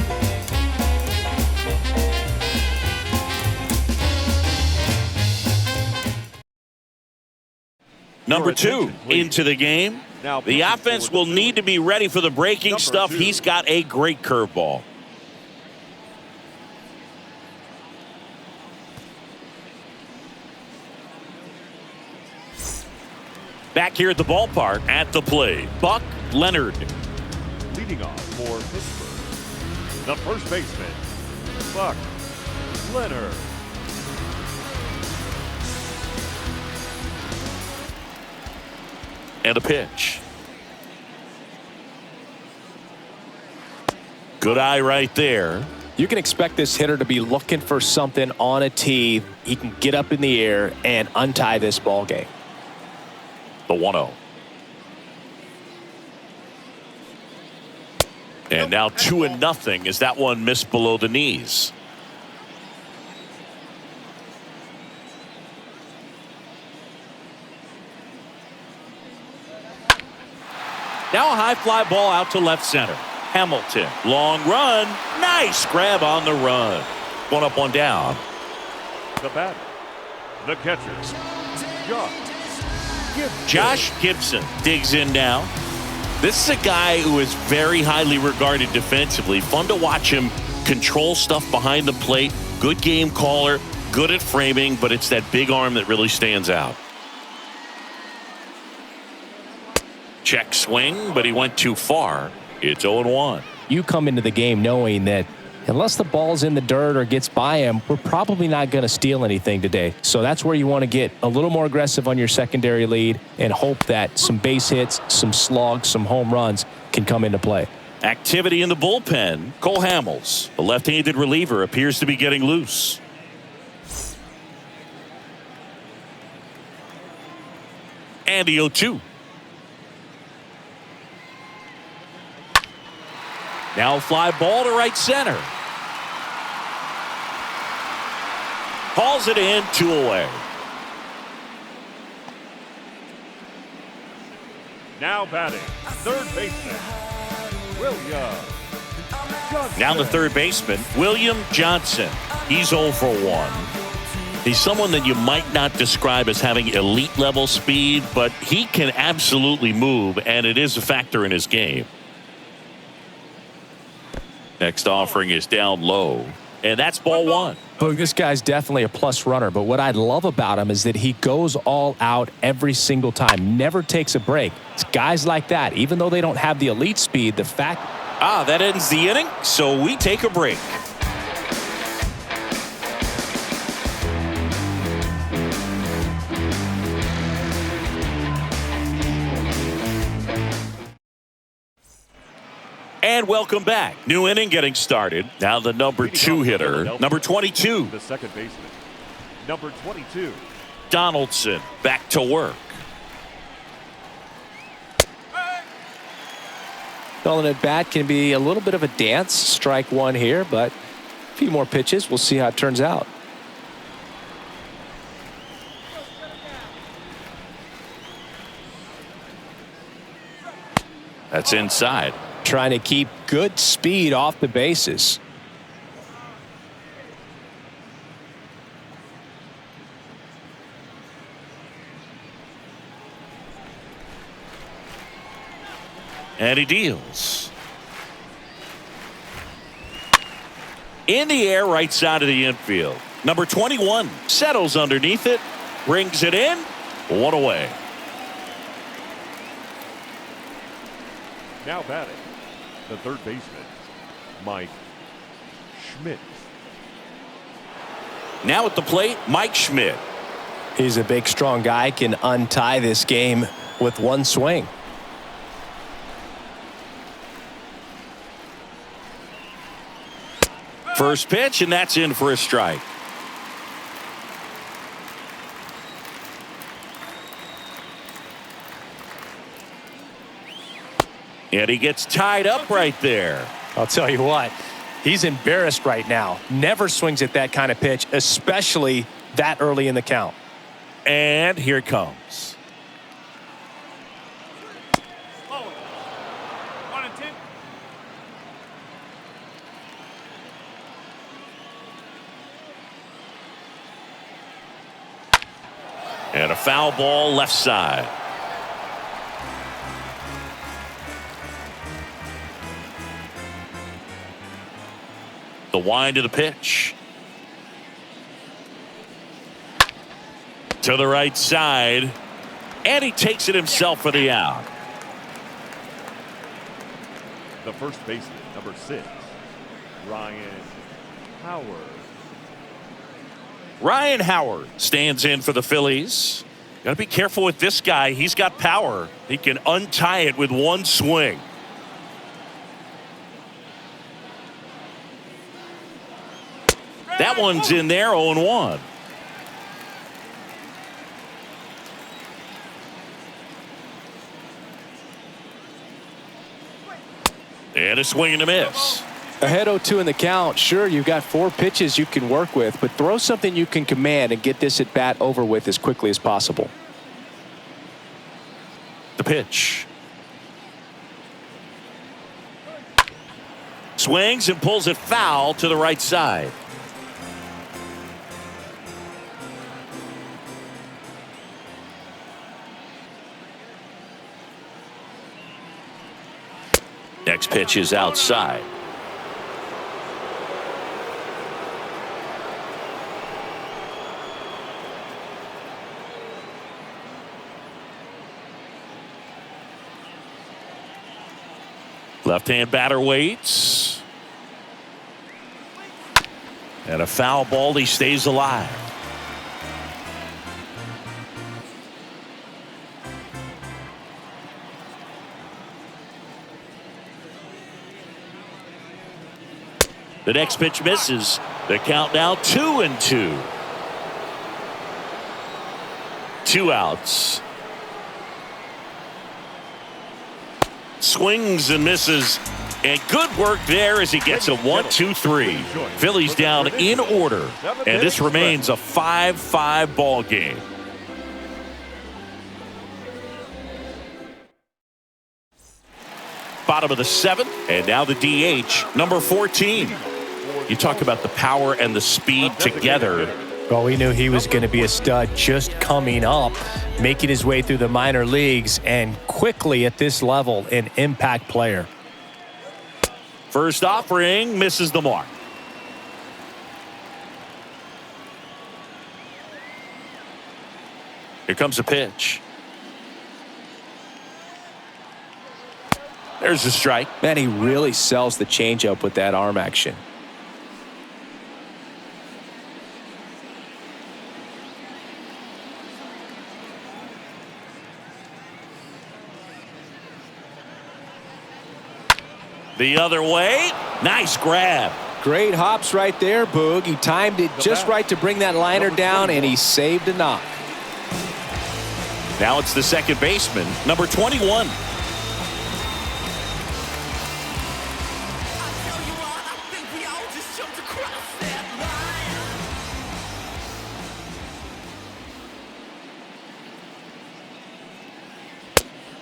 Number 2 into the game. Now The offense will need to be ready for the breaking stuff. He's got a great curveball. Back here at the ballpark at the plate, Buck Leonard. Leading off for Pittsburgh, the first baseman, Buck Leonard. And a pitch. Good eye right there. You can expect this hitter to be looking for something on a tee. He can get up in the air and untie this ball game. The 1-0. And now 2-0 as that one missed below the knees. Now a high fly ball out to left center. Hamilton, long run, nice grab on the run. 1 up, 1 down. The batter, the catcher, Josh Gibson digs in now. This is a guy who is very highly regarded defensively. Fun to watch him control stuff behind the plate. Good game caller, good at framing, but it's that big arm that really stands out. Check swing, but he went too far. It's 0-1. You come into the game knowing that unless the ball's in the dirt or gets by him, we're probably not going to steal anything today. So that's where you want to get a little more aggressive on your secondary lead and hope that some base hits, some slugs, some home runs can come into play. Activity in the bullpen. Cole Hamels, the left-handed reliever, appears to be getting loose. And the 0-2. Now a fly ball to right center. Calls it in, 2 away. Now batting, third baseman, William Johnson. Now the third baseman, William Johnson. He's 0 for 1. He's someone that you might not describe as having elite level speed, but he can absolutely move, and it is a factor in his game. Next offering is down low, and that's ball 1. Look, this guy's definitely a plus runner, but what I love about him is that he goes all out every single time, never takes a break. It's guys like that, even though they don't have the elite speed, the fact... That ends the inning, so we take a break. And welcome back. New inning getting started. Now the number 2 hitter, number 22. The second baseman, number 22. Donaldson back to work. Well, an at-bat can be a little bit of a dance. Strike 1 here, but a few more pitches. We'll see how it turns out. That's inside. Trying to keep good speed off the bases. And he deals. In the air, right side of the infield. Number 21 settles underneath it, brings it in, 1 away. Now batting, the third baseman, Mike Schmidt. Now at the plate, Mike Schmidt. He's a big, strong guy, can untie this game with 1 swing. First pitch, and that's in for a strike. And he gets tied up right there. I'll tell you what, he's embarrassed right now. Never swings at that kind of pitch, especially that early in the count. And here it comes. Lower. 1 and 2. And a foul ball left side. The wind of the pitch. To the right side. And he takes it himself for the out. The first baseman, number 6, Ryan Howard. Ryan Howard stands in for the Phillies. Got to be careful with this guy. He's got power. He can untie it with 1 swing. That one's in there, 0-1. And a swing and a miss. Ahead 0-2 in the count. Sure, you've got 4 pitches you can work with, but throw something you can command and get this at bat over with as quickly as possible. The pitch. Swings and pulls it foul to the right side. Next pitch is outside. Left-hand batter waits. And a foul ball. He stays alive. The next pitch misses. The count now 2-2. 2 outs. Swings and misses. And good work there as he gets a 1-2-3. Phillies down in order. And this remains a 5-5 ball game. Bottom of the 7th, and now the DH, number 14. You talk about the power and the speed together. Well, we knew he was going to be a stud just coming up, making his way through the minor leagues, and quickly at this level, an impact player. First offering misses the mark. Here comes a pitch. There's a strike. Man, he really sells the changeup with that arm action. The other way. Nice grab. Great hops right there, Boog. He timed it just right to bring that liner down, and he saved a knock. Now it's the second baseman, number 21.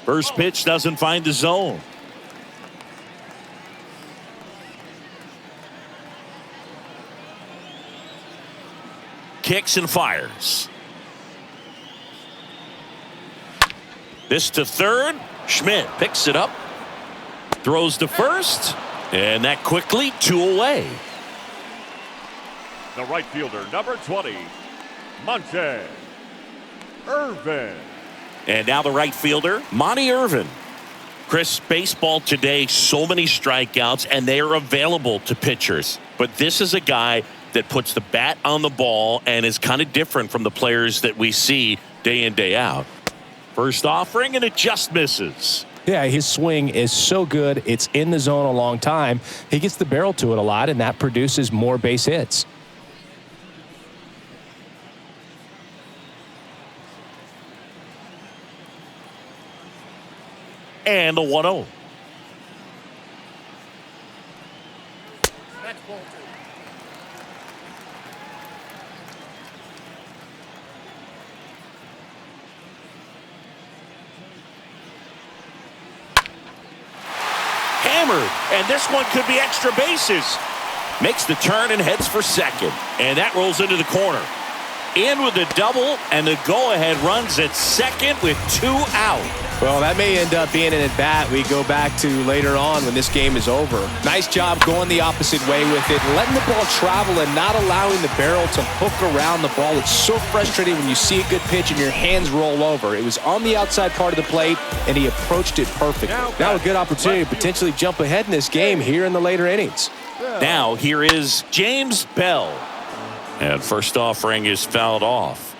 First pitch doesn't find the zone. Kicks and fires. This to third. Schmidt picks it up. Throws to first. And that quickly 2 away. The right fielder, number 20, Monte Irvin. And now the right fielder, Monte Irvin. Chris, baseball today, so many strikeouts, and they are available to pitchers. But this is a guy that puts the bat on the ball and is kind of different from the players that we see day in, day out. First offering, and it just misses. Yeah, his swing is so good. It's in the zone a long time. He gets the barrel to it a lot, and that produces more base hits. And the 1-0. That's ball 2. Hammered, and this one could be extra bases. Makes the turn and heads for second. And that rolls into the corner. In with the double, and the go-ahead runs at second with 2 out. Well, that may end up being an at-bat we go back to later on when this game is over. Nice job going the opposite way with it, letting the ball travel and not allowing the barrel to hook around the ball. It's so frustrating when you see a good pitch and your hands roll over. It was on the outside part of the plate, and he approached it perfectly. Now a good opportunity to potentially jump ahead in this game here in the later innings. Now here is James Bell. And first offering is fouled off.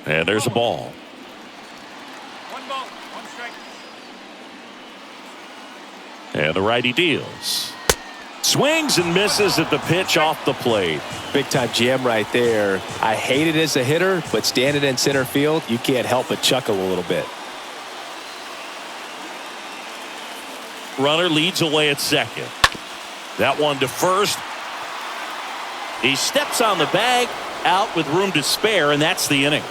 And there's a ball. 1 ball, 1 strike. And the righty deals. Swings and misses at the pitch off the plate. Big time jam right there. I hate it as a hitter, but standing in center field, you can't help but chuckle a little bit. Runner leads away at second. That one to first. He steps on the bag, out with room to spare, and that's the inning.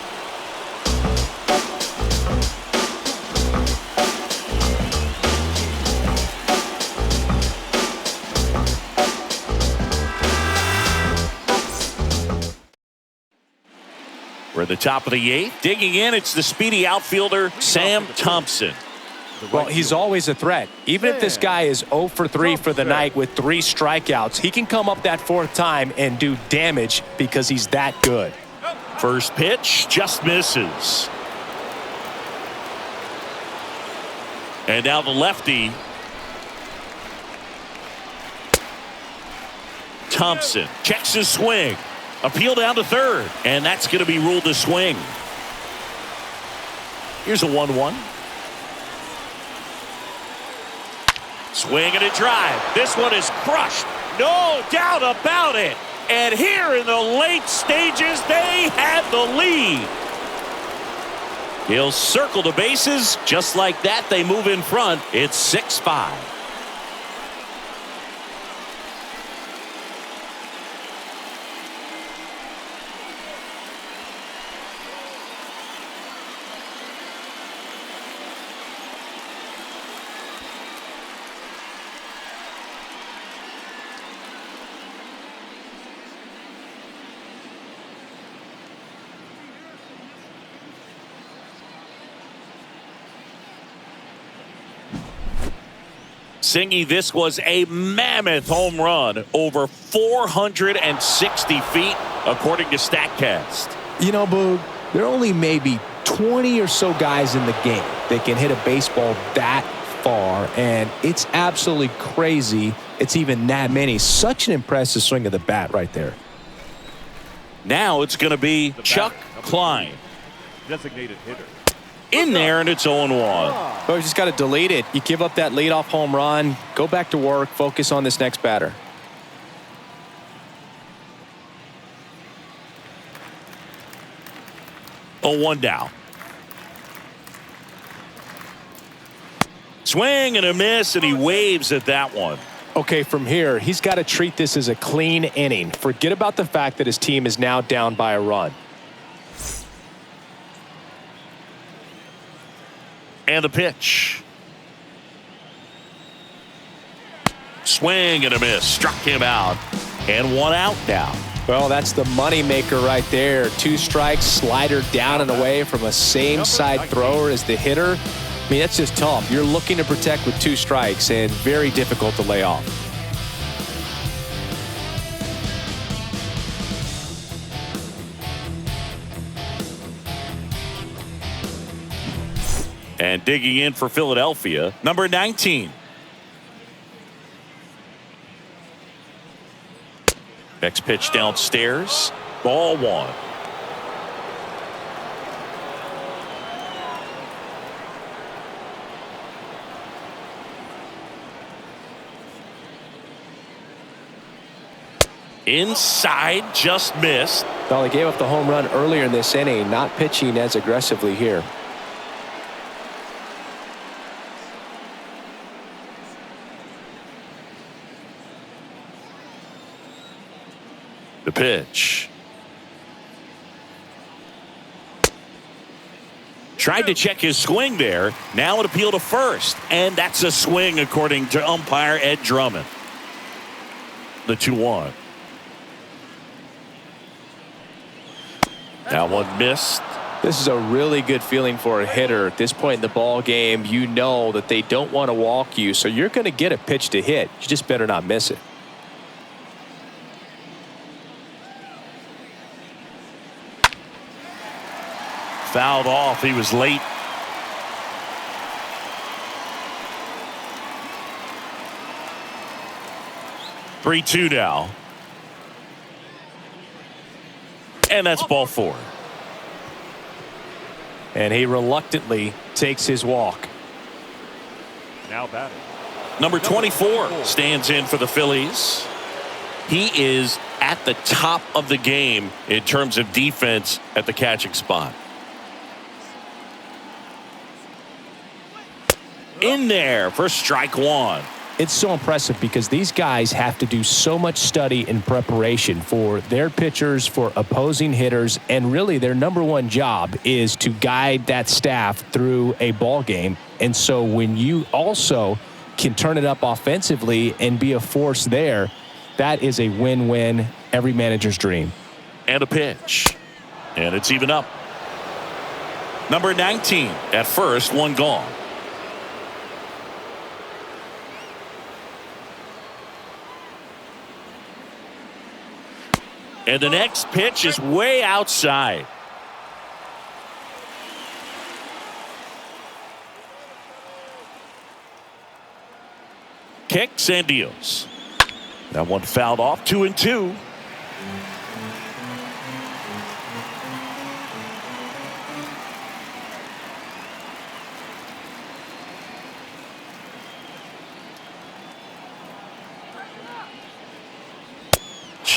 We're at the top of the 8th. Digging in, it's the speedy outfielder, Sam Thompson. Well, he's always a threat. Even if this guy is 0 for 3 for the night with 3 strikeouts, he can come up that 4th time and do damage because he's that good. First pitch just misses. And now the lefty, Thompson, checks his swing. Appeal down to third, and that's going to be ruled a swing. Here's a 1-1. Swing and a drive. This one is crushed. No doubt about it. And here in the late stages, they have the lead. He'll circle the bases. Just like that, they move in front. It's 6-5. Singy, this was a mammoth home run, over 460 feet, according to StatCast. You know, Boog, there are only maybe 20 or so guys in the game that can hit a baseball that far, and it's absolutely crazy it's even that many. Such an impressive swing of the bat right there. Now it's going to be Chuck Klein. Designated hitter. In there, and it's 0-1. Well, you just got to delete it. You give up that leadoff home run, go back to work, focus on this next batter. Oh, 1 down. Swing and a miss, and he waves at that one. Okay, from here, he's got to treat this as a clean inning. Forget about the fact that his team is now down by a run. And the pitch. Swing and a miss. Struck him out. And 1 out now. Well, that's the money maker right there. 2 strikes, slider down and away from a same side thrower as the hitter. I mean, that's just tough. You're looking to protect with 2 strikes and very difficult to lay off. And digging in for Philadelphia, number 19. Next pitch downstairs. Ball 1. Inside, just missed. Well, he gave up the home run earlier in this inning, not pitching as aggressively here. The pitch. Tried to check his swing there. Now an appeal to first. And that's a swing according to umpire Ed Drummond. The 2-1. That one missed. This is a really good feeling for a hitter. At this point in the ball game, you know that they don't want to walk you, so you're going to get a pitch to hit. You just better not miss it. Fouled off. He was late. Three-2 now. And that's ball 4. And he reluctantly takes his walk. Now batting. Number 24 stands in for the Phillies. He is at the top of the game in terms of defense at the catching spot. In there for strike 1. It's so impressive because these guys have to do so much study and preparation for their pitchers, for opposing hitters, and really their number one job is to guide that staff through a ball game. And so when you also can turn it up offensively and be a force there, that is a win-win, every manager's dream. And a pitch. And it's even up. Number 19 at first, 1 gone. And the next pitch is way outside. Kicks and deals. That one fouled off. 2-2.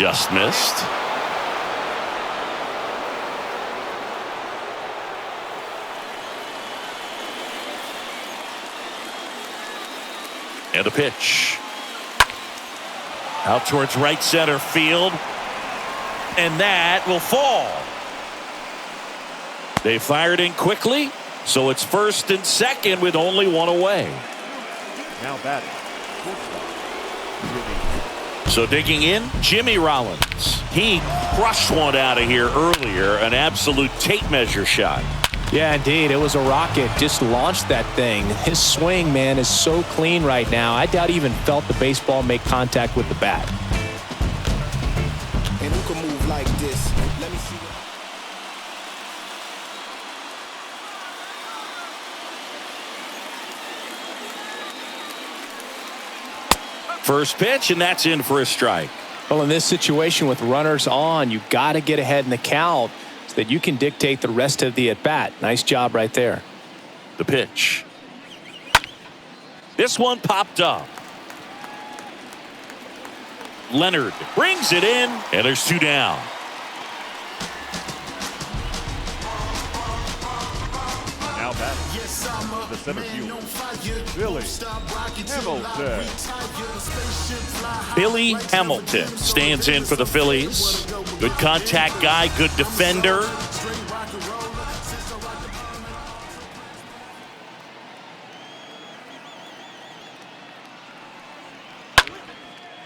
Just missed. And a pitch. Out towards right center field. And that will fall. They fired in quickly, so it's first and second with only one away. Now batting. So digging in, Jimmy Rollins. He crushed one out of here earlier, an absolute tape measure shot. Yeah, indeed. It was a rocket. Just launched that thing. His swing, man, is so clean right now. I doubt he even felt the baseball make contact with the bat. And who can move like this? Let me see. First pitch, and that's in for a strike. Well, in this situation with runners on, you got to get ahead in the count so that you can dictate the rest of the at-bat. Nice job right there. The pitch. This one popped up. Leonard brings it in, and there's two down. Now batting. The center fielder. Phillies Hamilton. Billy Hamilton stands in for the Phillies. Good contact guy, good defender.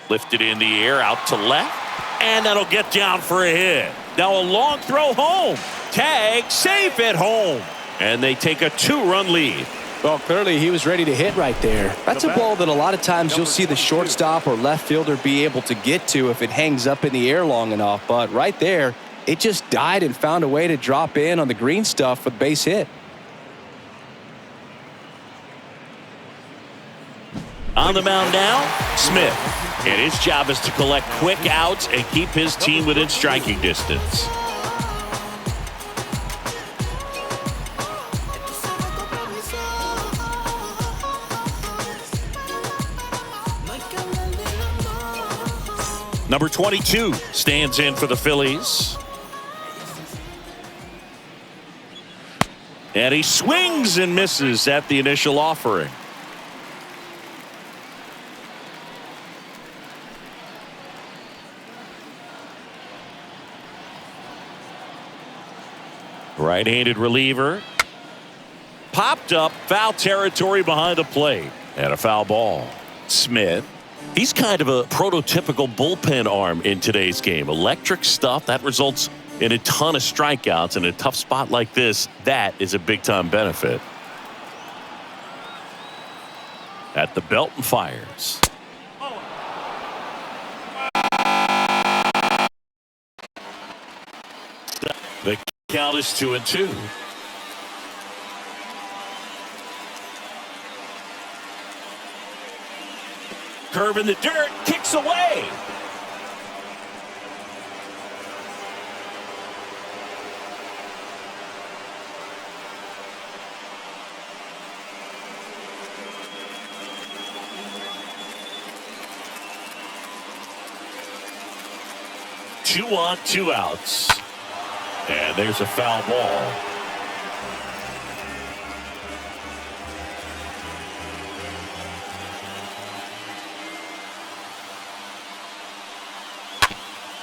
Lifted in the air, out to left, and that'll get down for a hit. Now a long throw home. Tag safe at home, and they take a 2-run lead. Well, clearly he was ready to hit right there. That's a ball that a lot of times you'll see the shortstop or left fielder be able to get to if it hangs up in the air long enough. But right there, it just died and found a way to drop in on the green stuff with base hit. On the mound now, Smith. And his job is to collect quick outs and keep his team within striking distance. Number 22 stands in for the Phillies. And he swings and misses at the initial offering. Right-handed reliever. Popped up, foul territory behind the plate. And a foul ball. Smith. He's kind of a prototypical bullpen arm in today's game. Electric stuff that results in a ton of strikeouts. In a tough spot like this, that is a big-time benefit. At the belt and fires. The count is 2-2. Curve in the dirt, kicks away. Two on, two outs. And there's a foul ball.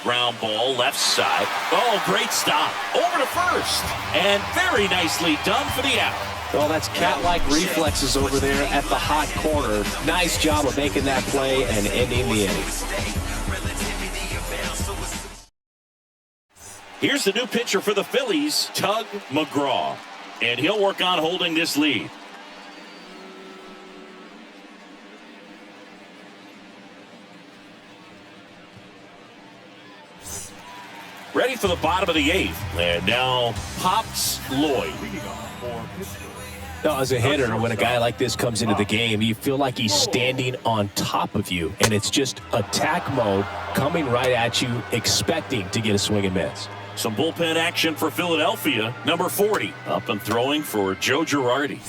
Ground ball, left side. Oh, great stop. Over to first. And very nicely done for the out. Well, that's cat-like reflexes over there at the hot corner. Nice job of making that play and ending the inning. Here's the new pitcher for the Phillies, Tug McGraw. And he'll work on holding this lead. Ready for the bottom of the eighth. And now pops Lloyd. Now, as a hitter, when a guy like this comes into the game, you feel like he's standing on top of you. And it's just attack mode coming right at you, expecting to get a swing and miss. Some bullpen action for Philadelphia. Number 40 up and throwing for Joe Girardi.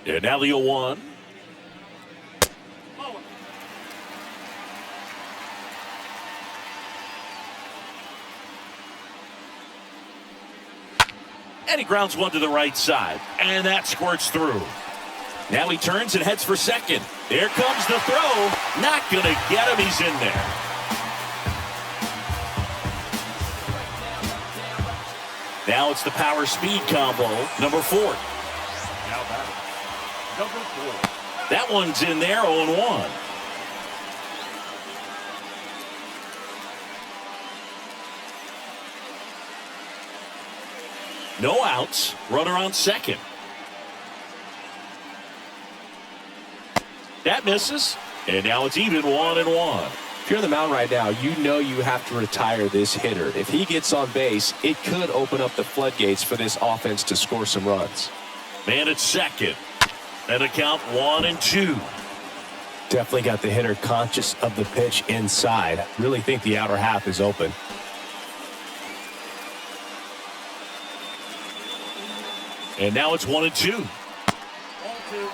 And now the 0-1. And he grounds one to the right side. And that squirts through. Now he turns and heads for second. Here comes the throw. Not going to get him. He's in there. Now it's the power speed combo, number 4. Now batting, number 4. That one's in there, 0-1. No outs. Runner on second. That misses. And now it's even 1-1. If you're on the mound right now, you know you have to retire this hitter. If he gets on base, it could open up the floodgates for this offense to score some runs. Man at second. And a count 1-2. Definitely got the hitter conscious of the pitch inside. Really think the outer half is open. And now it's 1-2. 1-2.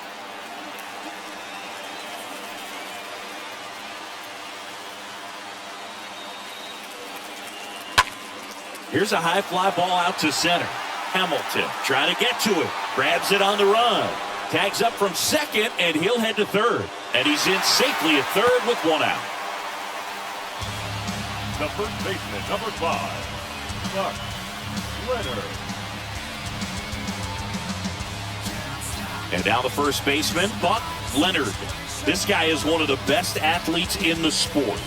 Here's a high fly ball out to center. Hamilton trying to get to it. Grabs it on the run. Tags up from second, and he'll head to third. And he's in safely at third with 1 out. The first baseman, number 5, Buck Leonard. And now the first baseman, Buck Leonard. This guy is one of the best athletes in the sport.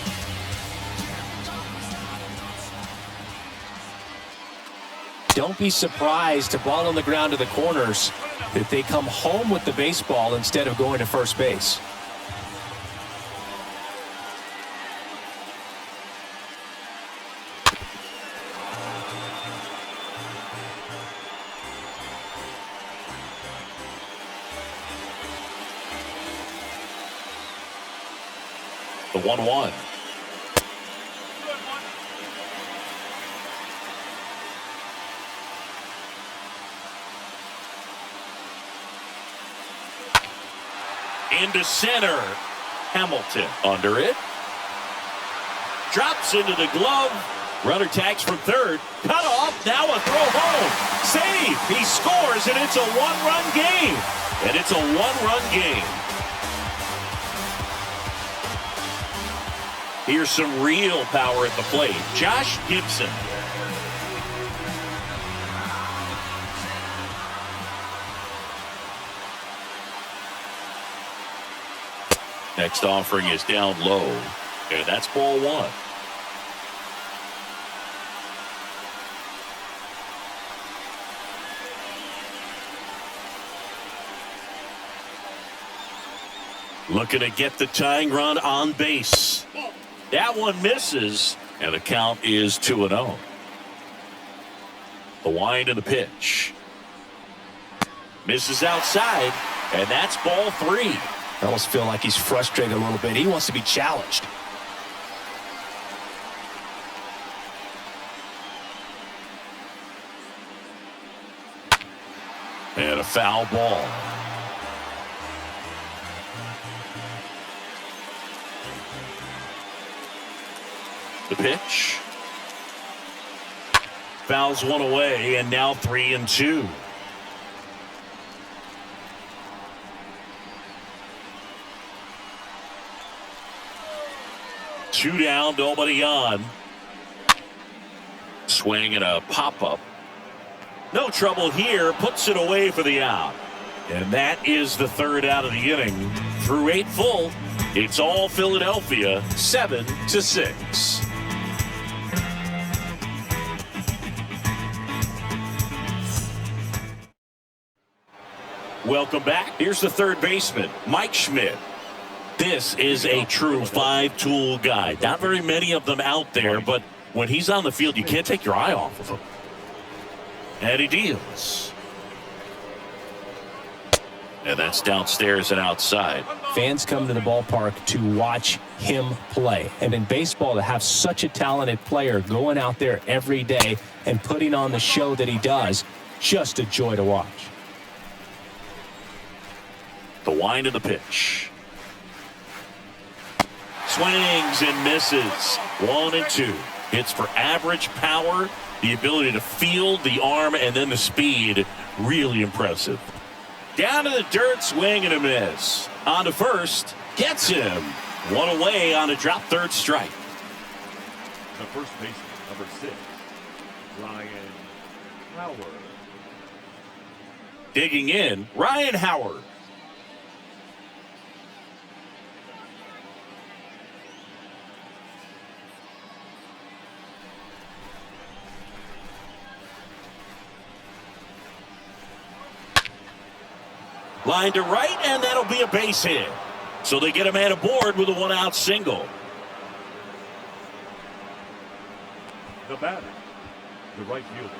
Don't be surprised to ball on the ground to the corners that they come home with the baseball instead of going to first base. The 1-1. Into center. Hamilton under it. Drops into the glove. Runner tags from third. Cut off. Now a throw home. Save. He scores, and it's a 1-run game. And it's a 1-run game. Here's some real power at the plate. Josh Gibson. Next offering is down low, and that's ball 1. Looking to get the tying run on base. That one misses, and the count is 2-0. The wind of the pitch. Misses outside, and that's ball 3. I almost feel like he's frustrated a little bit. He wants to be challenged. And a foul ball. The pitch. Fouls one away, and now 3-2. Two down, nobody on. Swing and a pop-up. No trouble here. Puts it away for the out. And that is the third out of the inning. Through 8 full, it's all Philadelphia, 7-6. Welcome back. Here's the third baseman, Mike Schmidt. This is a true 5-tool guy. Not very many of them out there, but when he's on the field, you can't take your eye off of him. And he deals. And that's downstairs and outside. Fans come to the ballpark to watch him play. And in baseball, to have such a talented player going out there every day and putting on the show that he does, just a joy to watch. The wind of the pitch. Swings and misses. 1-2. Hits for average power The ability to field, the arm, and then the speed, really impressive. Down to the dirt, swing and a miss. On to first, gets him. One away on a drop third strike. The first baseman, number 6, Ryan Howard. Digging in, Ryan Howard. Line to right, and that'll be a base hit. So they get a man aboard with a one-out single. The batter, the right fielder,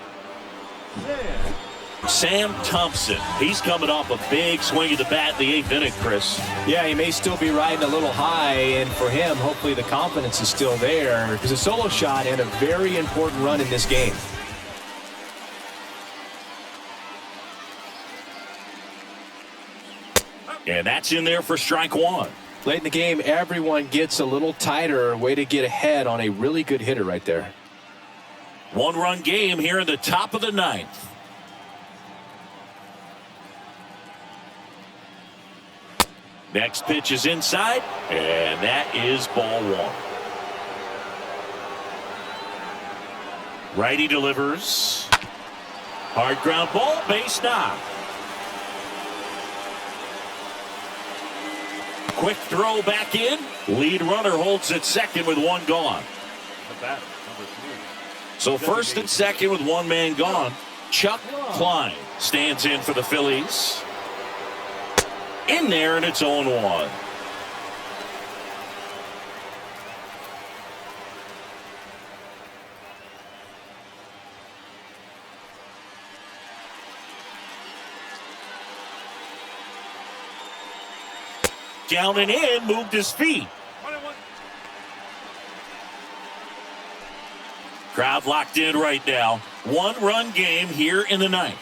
Sam Thompson. He's coming off a big swing of the bat in the 8th inning, Chris. Yeah, he may still be riding a little high, and for him, hopefully the confidence is still there. It was a solo shot and a very important run in this game. And that's in there for strike one. Late in the game, everyone gets a little tighter. Way to get ahead on a really good hitter right there. One-run game here in the top of the 9th. Next pitch is inside, and that is ball one. Righty delivers. Hard ground ball, base knock. Quick throw back in. Lead runner holds at second with one gone. the batter, number 3. So first and second with one man gone. Chuck Klein stands in for the Phillies. In there, and it's 0-1. Down and in, moved his feet. 21. Crowd locked in right now. One-run game here in the 9th.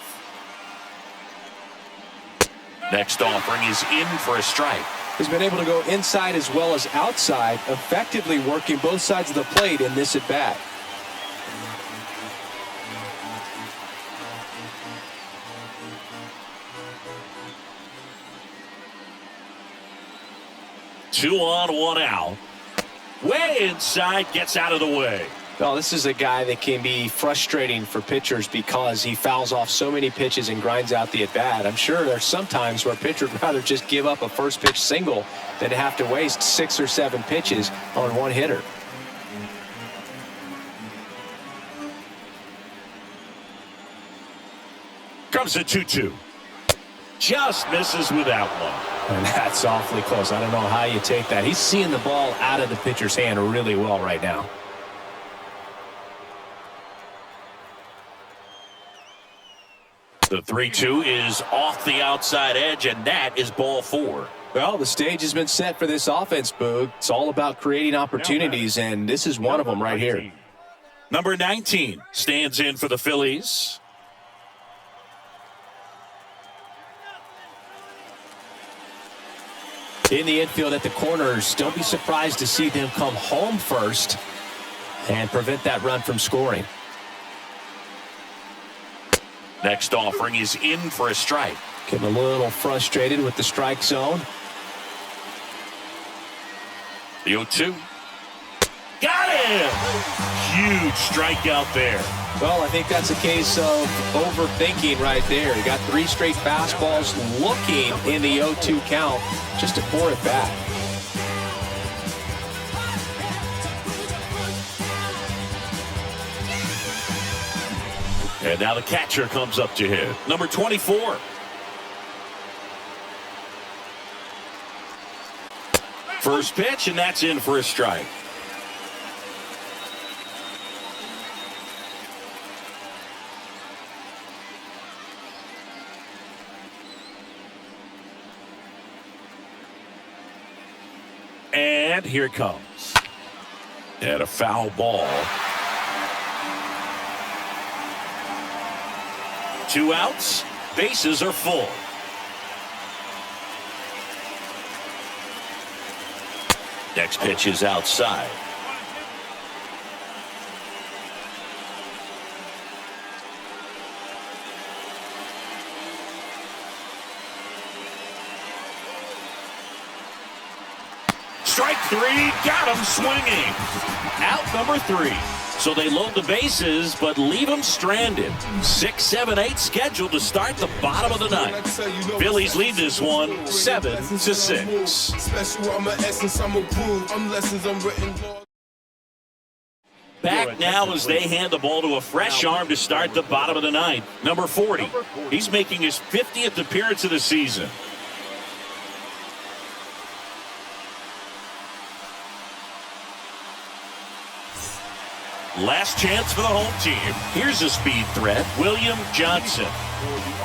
Next offering is in for a strike. He's been able to go inside as well as outside, effectively working both sides of the plate in this at-bat. Two on, one out. Way inside, gets out of the way. Well, this is a guy that can be frustrating for pitchers because he fouls off so many pitches and grinds out the at-bat. I'm sure there's some times where a pitcher would rather just give up a first pitch single than to have to waste 6 or 7 pitches on one hitter. Comes a 2-2. Just misses with that one. And that's awfully close. I don't know how you take that. He's seeing the ball out of the pitcher's hand really well right now. The 3-2 is off the outside edge, and that is ball 4. Well, the stage has been set for this offense, Boog. It's all about creating opportunities, and this is one of them right here. Number 19 stands in for the Phillies. In the infield at the corners, don't be surprised to see them come home first and prevent that run from scoring. Next offering is in for a strike. Getting a little frustrated with the strike zone. The 0-2. Got him! Huge strikeout there. Well, I think that's a case of overthinking right there. He got 3 straight fastballs looking in the 0-2 count. Just a poor at bat. And now the catcher comes up to hit. Number 24. First pitch, and that's in for a strike. And here it comes. And a foul ball. 2 outs. Bases are full. Next pitch is outside. three, got him swinging. Out number 3. So they load the bases, but leave them stranded. 6, 7, 8 scheduled to start the bottom of the 9th. Phillies lead this one 7-6. Special, I'm an essence, I'm approved. I'm lessons, I'm written. Back now as they hand the ball to a fresh arm to start the bottom of the 9th. Number 40. He's making his 50th appearance of the season. Last chance for the home team. Here's a speed threat, William Johnson.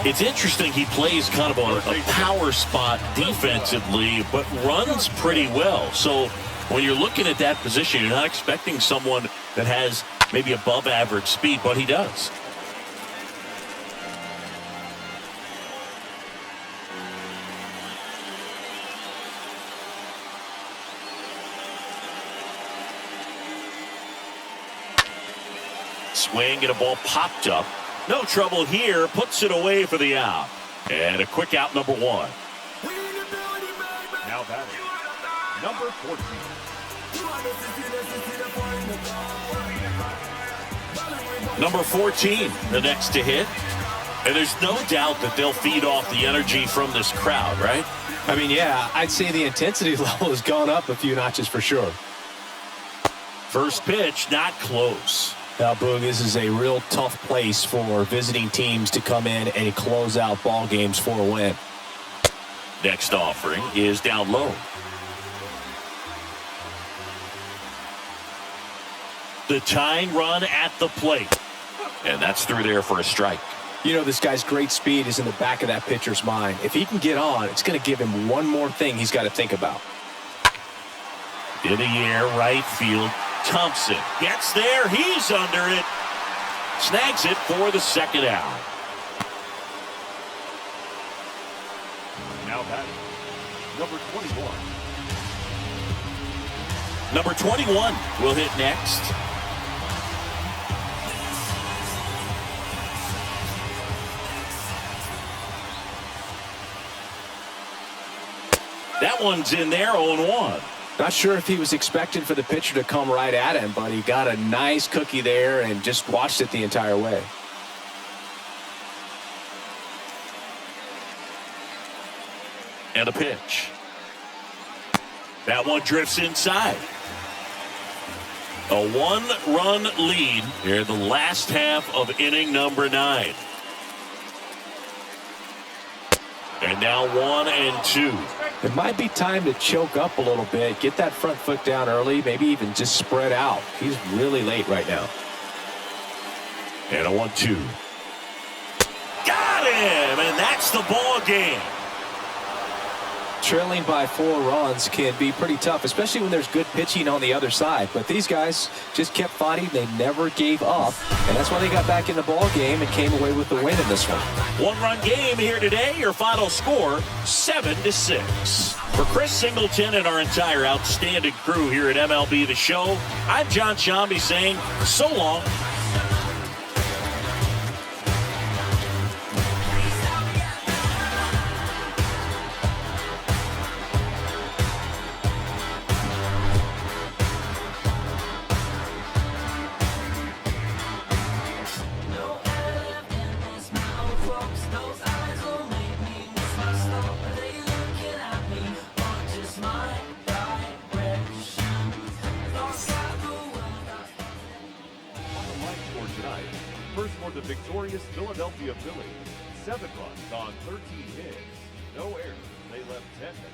It's interesting he plays kind of a power spot defensively, but runs pretty well. So when you're looking at that position, you're not expecting someone that has maybe above average speed, but he does. Swing and a ball popped up. No trouble here. Puts it away for the out. And a quick out, number 1. Now batting, number 14. Number 14, the next to hit. And there's no doubt that they'll feed off the energy from this crowd, right? I mean, yeah, I'd say the intensity level has gone up a few notches for sure. First pitch, not close. Now, Boog, this is a real tough place for visiting teams to come in and close out ball games for a win. Next offering is down low. The tying run at the plate. And that's through there for a strike. You know, this guy's great speed is in the back of that pitcher's mind. If he can get on, it's going to give him one more thing he's got to think about. In the air, right field. Thompson gets there. He's under it. Snags it for the second out. Now batting, number 21. Number 21 will hit next. That one's in there, 0-1. Not sure if he was expecting for the pitcher to come right at him, but he got a nice cookie there and just watched it the entire way. And a pitch. That one drifts inside. A 1-run lead here in the last half of inning number 9. And now 1-2. It might be time to choke up a little bit, get that front foot down early, maybe even just spread out. He's really late right now. And a 1-2. Got him, and that's the ball game. Trailing by 4 runs can be pretty tough, especially when there's good pitching on the other side. But these guys just kept fighting. They never gave up, and that's why they got back in the ball game and came away with the win in this one. 1-run game here today. Your final score, 7-6. For Chris Singleton and our entire outstanding crew here at MLB The Show, I'm John Shambi saying so long. First for the victorious Philadelphia Phillies. 7 runs on 13 hits. No errors. They left 10 men